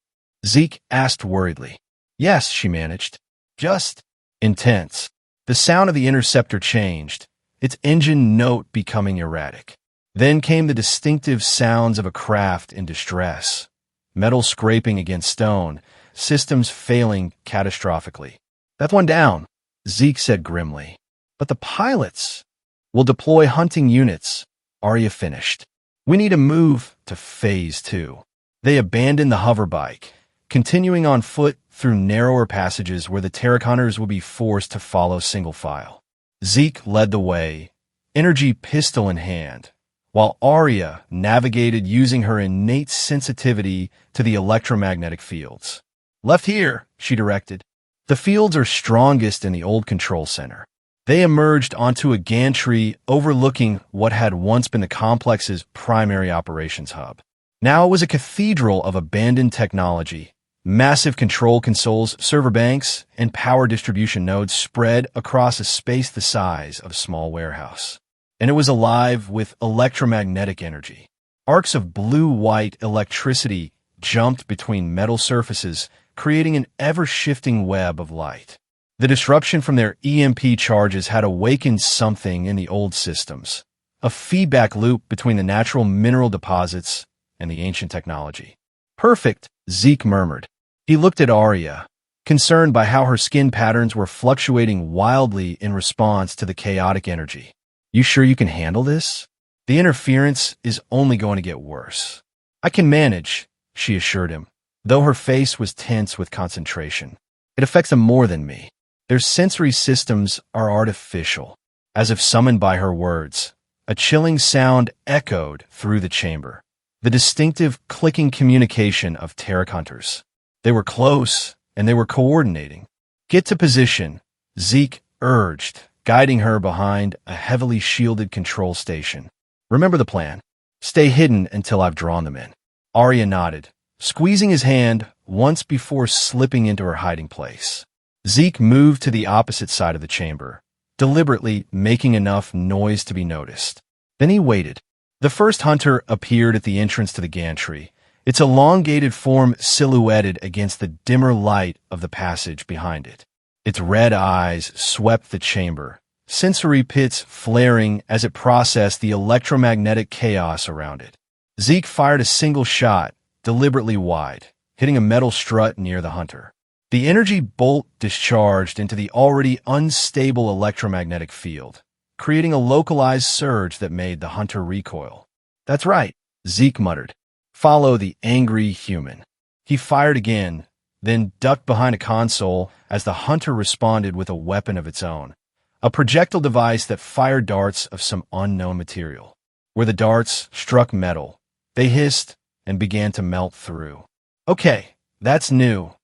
Zeke asked worriedly. "Yes," she managed. "Just intense." The sound of the interceptor changed, its engine note becoming erratic. Then came the distinctive sounds of a craft in distress, metal scraping against stone, systems failing catastrophically. "That's one down," Zeke said grimly. "But the pilots will deploy hunting units," Arya finished. "We need to move to Phase 2. They abandoned the hoverbike, continuing on foot through narrower passages where the Terran hunters would be forced to follow single file. Zeke led the way, energy pistol in hand, while Arya navigated using her innate sensitivity to the electromagnetic fields. "Left here," she directed. The fields are strongest in the old control center. They emerged onto a gantry overlooking what had once been the complex's primary operations hub. Now it was a cathedral of abandoned technology. Massive control consoles, server banks, and power distribution nodes spread across a space the size of a small warehouse. And it was alive with electromagnetic energy. Arcs of blue-white electricity jumped between metal surfaces, creating an ever-shifting web of light. The disruption from their EMP charges had awakened something in the old systems, a feedback loop between the natural mineral deposits and the ancient technology. "Perfect," Zeke murmured. He looked at Arya, concerned by how her skin patterns were fluctuating wildly in response to the chaotic energy. "You sure you can handle this? The interference is only going to get worse." "I can manage," she assured him, though her face was tense with concentration. "It affects them more than me. Their sensory systems are artificial." As if summoned by her words, a chilling sound echoed through the chamber, the distinctive clicking communication of Terran hunters. They were close, and they were coordinating. "Get to position," Zeke urged, guiding her behind a heavily shielded control station. "Remember the plan. Stay hidden until I've drawn them in." Arya nodded, squeezing his hand once before slipping into her hiding place. Zeke moved to the opposite side of the chamber, deliberately making enough noise to be noticed. Then he waited. The first hunter appeared at the entrance to the gantry, its elongated form silhouetted against the dimmer light of the passage behind it. Its red eyes swept the chamber, sensory pits flaring as it processed the electromagnetic chaos around it. Zeke fired a single shot, deliberately wide, hitting a metal strut near the hunter. The energy bolt discharged into the already unstable electromagnetic field, creating a localized surge that made the hunter recoil. "That's right," Zeke muttered. "Follow the angry human." He fired again, then ducked behind a console as the hunter responded with a weapon of its own, a projectile device that fired darts of some unknown material. Where the darts struck metal, they hissed and began to melt through. "Okay, that's new,"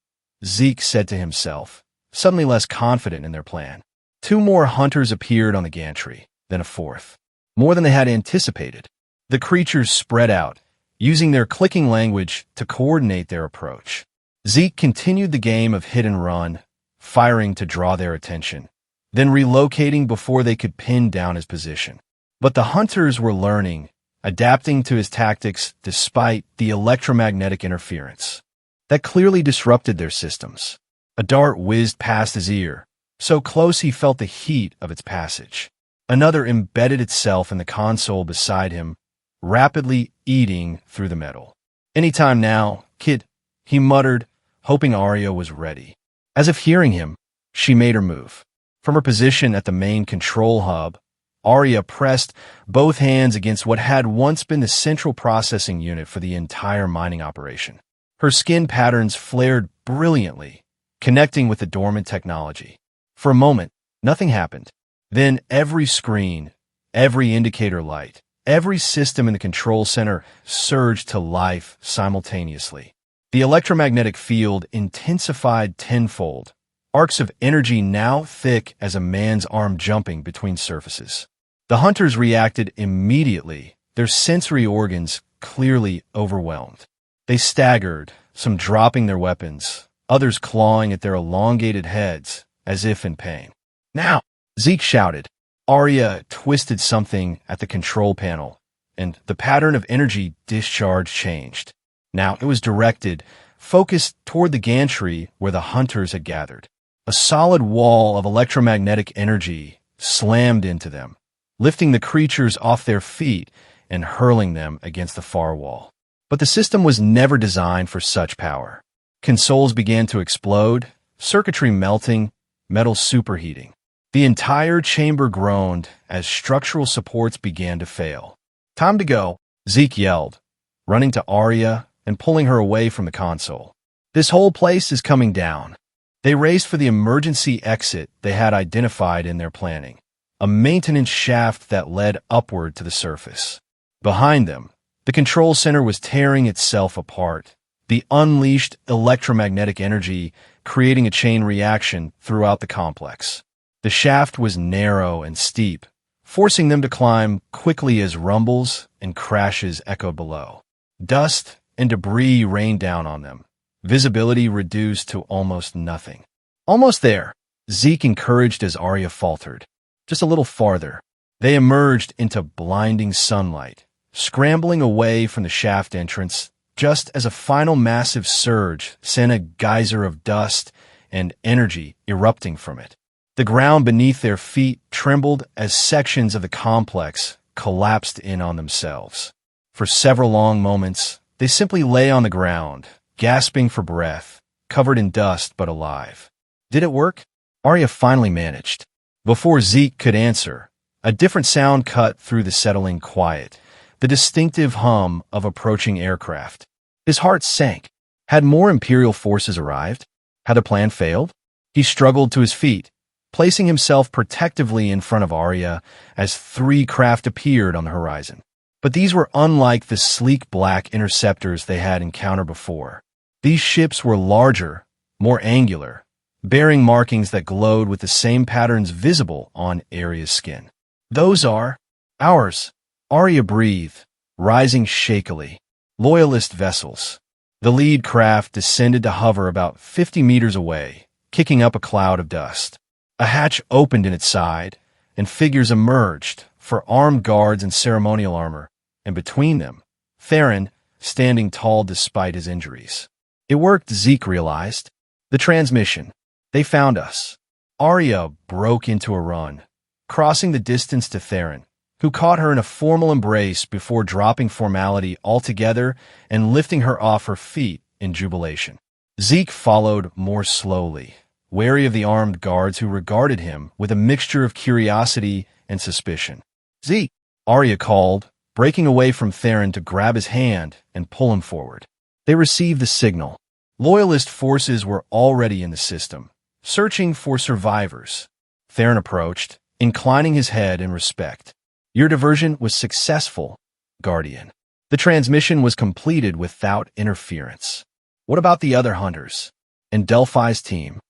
Zeke said to himself, suddenly less confident in their plan. Two more hunters appeared on the gantry, then a fourth. More than they had anticipated. The creatures spread out, using their clicking language to coordinate their approach. Zeke continued the game of hit and run, firing to draw their attention, then relocating before they could pin down his position. But the hunters were learning, adapting to his tactics despite the electromagnetic interference. That clearly disrupted their systems. A dart whizzed past his ear, so close he felt the heat of its passage. Another embedded itself in the console beside him, rapidly eating through the metal. "Anytime now, kid," he muttered, hoping Arya was ready. As if hearing him, she made her move. From her position at the main control hub, Arya pressed both hands against what had once been the central processing unit for the entire mining operation. Her skin patterns flared brilliantly, connecting with the dormant technology. For a moment, nothing happened. Then every screen, every indicator light, every system in the control center surged to life simultaneously. The electromagnetic field intensified tenfold, arcs of energy now thick as a man's arm jumping between surfaces. The hunters reacted immediately, their sensory organs clearly overwhelmed. They staggered, some dropping their weapons, others clawing at their elongated heads, as if in pain. "Now!" Zeke shouted. Arya twisted something at the control panel, and the pattern of energy discharge changed. Now it was directed, focused toward the gantry where the hunters had gathered. A solid wall of electromagnetic energy slammed into them, lifting the creatures off their feet and hurling them against the far wall. But the system was never designed for such power. Consoles began to explode, circuitry melting, metal superheating. The entire chamber groaned as structural supports began to fail. "Time to go," Zeke yelled, running to Arya and pulling her away from the console. "This whole place is coming down." They raced for the emergency exit they had identified in their planning, a maintenance shaft that led upward to the surface. Behind them, the control center was tearing itself apart, the unleashed electromagnetic energy creating a chain reaction throughout the complex. The shaft was narrow and steep, forcing them to climb quickly as rumbles and crashes echoed below. Dust and debris rained down on them, visibility reduced to almost nothing. "Almost there," Zeke encouraged as Arya faltered. "Just a little farther." They emerged into blinding sunlight, scrambling away from the shaft entrance just as a final massive surge sent a geyser of dust and energy erupting from it. The ground beneath their feet trembled as sections of the complex collapsed in on themselves. For several long moments, they simply lay on the ground, gasping for breath, covered in dust but alive. "Did it work?" Arya finally managed. Before Zeke could answer, a different sound cut through the settling quiet, the distinctive hum of approaching aircraft. His heart sank. Had more Imperial forces arrived? Had the plan failed? He struggled to his feet, placing himself protectively in front of Arya as 3 craft appeared on the horizon. But these were unlike the sleek black interceptors they had encountered before. These ships were larger, more angular, bearing markings that glowed with the same patterns visible on Arya's skin. "Those are ours," Arya breathed, rising shakily. "Loyalist vessels." The lead craft descended to hover about 50 meters away, kicking up a cloud of dust. A hatch opened in its side, and figures emerged, for armed guards in ceremonial armor, and between them, Theron, standing tall despite his injuries. It worked, Zeke realized. The transmission. They found us. Arya broke into a run, crossing the distance to Theron, who caught her in a formal embrace before dropping formality altogether and lifting her off her feet in jubilation. Zeke followed more slowly, wary of the armed guards who regarded him with a mixture of curiosity and suspicion. "Zeke," Arya called, breaking away from Theron to grab his hand and pull him forward. They received the signal. Loyalist forces were already in the system, searching for survivors. Theron approached, inclining his head in respect. "Your diversion was successful, Guardian. The transmission was completed without interference. What about the other hunters and Delphi's team?"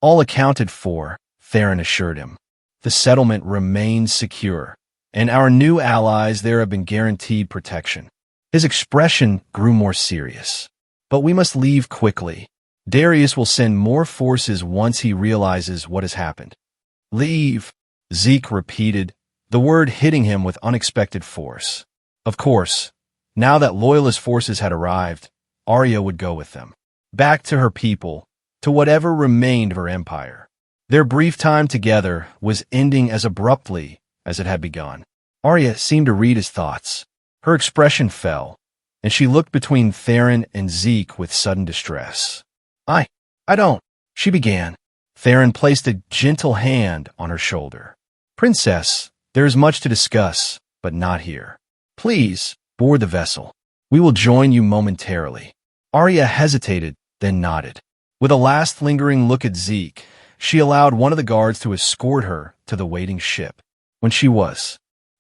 "All accounted for," Theron assured him. "The settlement remains secure, and our new allies there have been guaranteed protection." His expression grew more serious. "But we must leave quickly. Darius will send more forces once he realizes what has happened." "Leave," Zeke repeated, the word hitting him with unexpected force. Of course, now that Loyalist forces had arrived, Arya would go with them. Back to her people, to whatever remained of her empire. Their brief time together was ending as abruptly as it had begun. Arya seemed to read his thoughts. Her expression fell, and she looked between Theron and Zeke with sudden distress. I don't," she began. Theron placed a gentle hand on her shoulder. "Princess, there is much to discuss, but not here. Please, board the vessel. We will join you momentarily." Arya hesitated, then nodded. With a last lingering look at Zeke, she allowed one of the guards to escort her to the waiting ship. When she was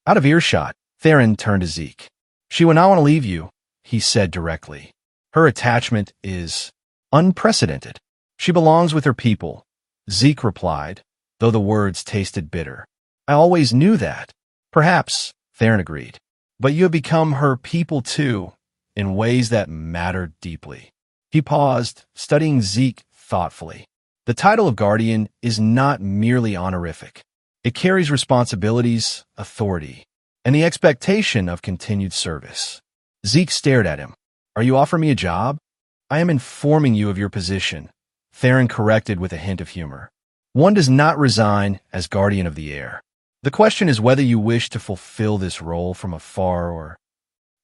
out of earshot, Theron turned to Zeke. "She will not want to leave you," he said directly. "Her attachment is unprecedented. She belongs with her people," Zeke replied, though the words tasted bitter. "I always knew that." "Perhaps," Theron agreed. "But you have become her people too, in ways that matter deeply." He paused, studying Zeke thoughtfully. The title of Guardian is not merely honorific. It carries responsibilities, authority, and the expectation of continued service. Zeke stared at him. "Are you offering me a job?" "I am informing you of your position," Theron corrected with a hint of humor. One does not resign as guardian of the heir. The question is whether you wish to fulfill this role from afar or...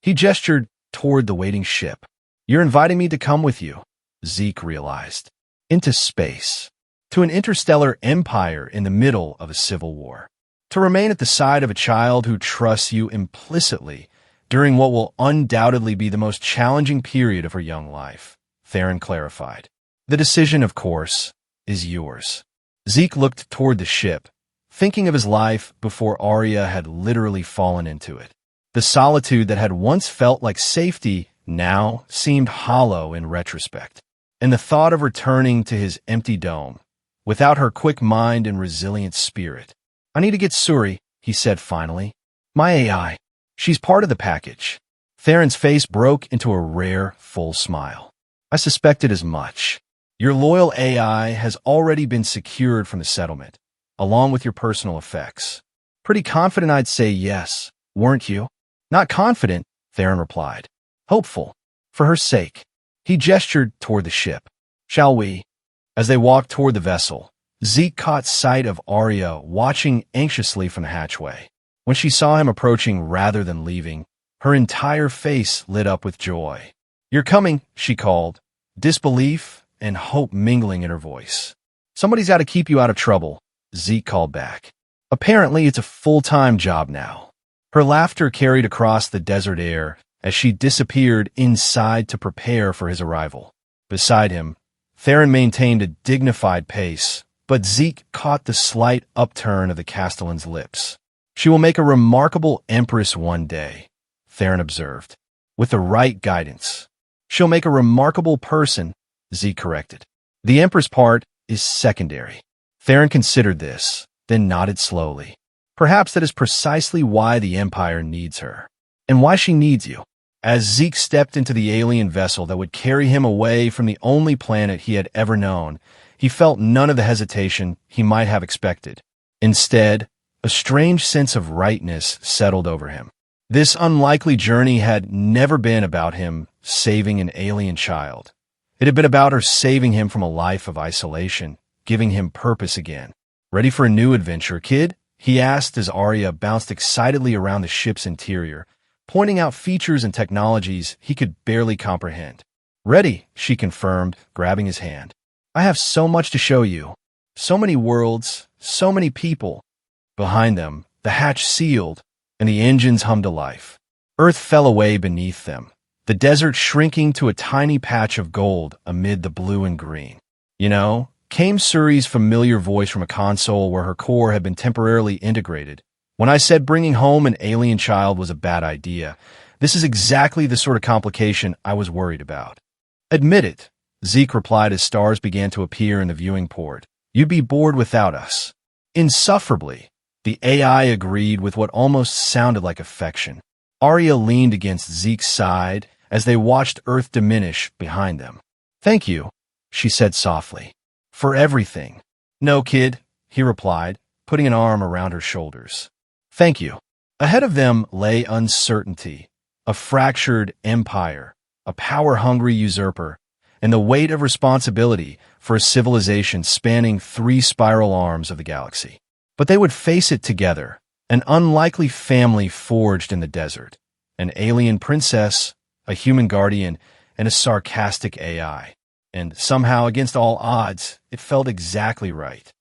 He gestured toward the waiting ship. You're inviting me to come with you, Zeke realized. Into space. To an interstellar empire in the middle of a civil war. To remain at the side of a child who trusts you implicitly during what will undoubtedly be the most challenging period of her young life, Theron clarified. The decision, of course, is yours. Zeke looked toward the ship, thinking of his life before Arya had literally fallen into it. The solitude that had once felt like safety now seemed hollow in retrospect. And the thought of returning to his empty dome, without her quick mind and resilient spirit. I need to get Suri, he said finally. My AI. She's part of the package. Theron's face broke into a rare, full smile. I suspected as much. Your loyal AI has already been secured from the settlement, along with your personal effects. Pretty confident I'd say yes, weren't you? Not confident, Theron replied. Hopeful. For her sake. He gestured toward the ship. Shall we? As they walked toward the vessel, Zeke caught sight of Arya watching anxiously from the hatchway. When she saw him approaching rather than leaving, her entire face lit up with joy. You're coming, she called, disbelief and hope mingling in her voice. Somebody's got to keep you out of trouble, Zeke called back. Apparently, it's a full-time job now. Her laughter carried across the desert air as she disappeared inside to prepare for his arrival. Beside him, Theron maintained a dignified pace, but Zeke caught the slight upturn of the Castellan's lips. She will make a remarkable empress one day, Theron observed, with the right guidance. She'll make a remarkable person, Zeke corrected. The empress part is secondary. Theron considered this, then nodded slowly. Perhaps that is precisely why the Empire needs her, and why she needs you. As Zeke stepped into the alien vessel that would carry him away from the only planet he had ever known, he felt none of the hesitation he might have expected. Instead, a strange sense of rightness settled over him. This unlikely journey had never been about him saving an alien child. It had been about her saving him from a life of isolation, giving him purpose again. Ready for a new adventure, kid? He asked as Arya bounced excitedly around the ship's interior, pointing out features and technologies he could barely comprehend. Ready, she confirmed, grabbing his hand. I have so much to show you. So many worlds, so many people. Behind them, the hatch sealed, and the engines hummed to life. Earth fell away beneath them, the desert shrinking to a tiny patch of gold amid the blue and green. You know, came Suri's familiar voice from a console where her core had been temporarily integrated. When I said bringing home an alien child was a bad idea, this is exactly the sort of complication I was worried about. Admit it, Zeke replied as stars began to appear in the viewing port. You'd be bored without us. Insufferably, the AI agreed with what almost sounded like affection. Arya leaned against Zeke's side as they watched Earth diminish behind them. Thank you, she said softly. For everything. No, kid, he replied, putting an arm around her shoulders. Thank you. Ahead of them lay uncertainty, a fractured empire, a power-hungry usurper, and the weight of responsibility for a civilization spanning 3 spiral arms of the galaxy. But they would face it together, an unlikely family forged in the desert, an alien princess, a human guardian, and a sarcastic AI. And somehow, against all odds, it felt exactly right.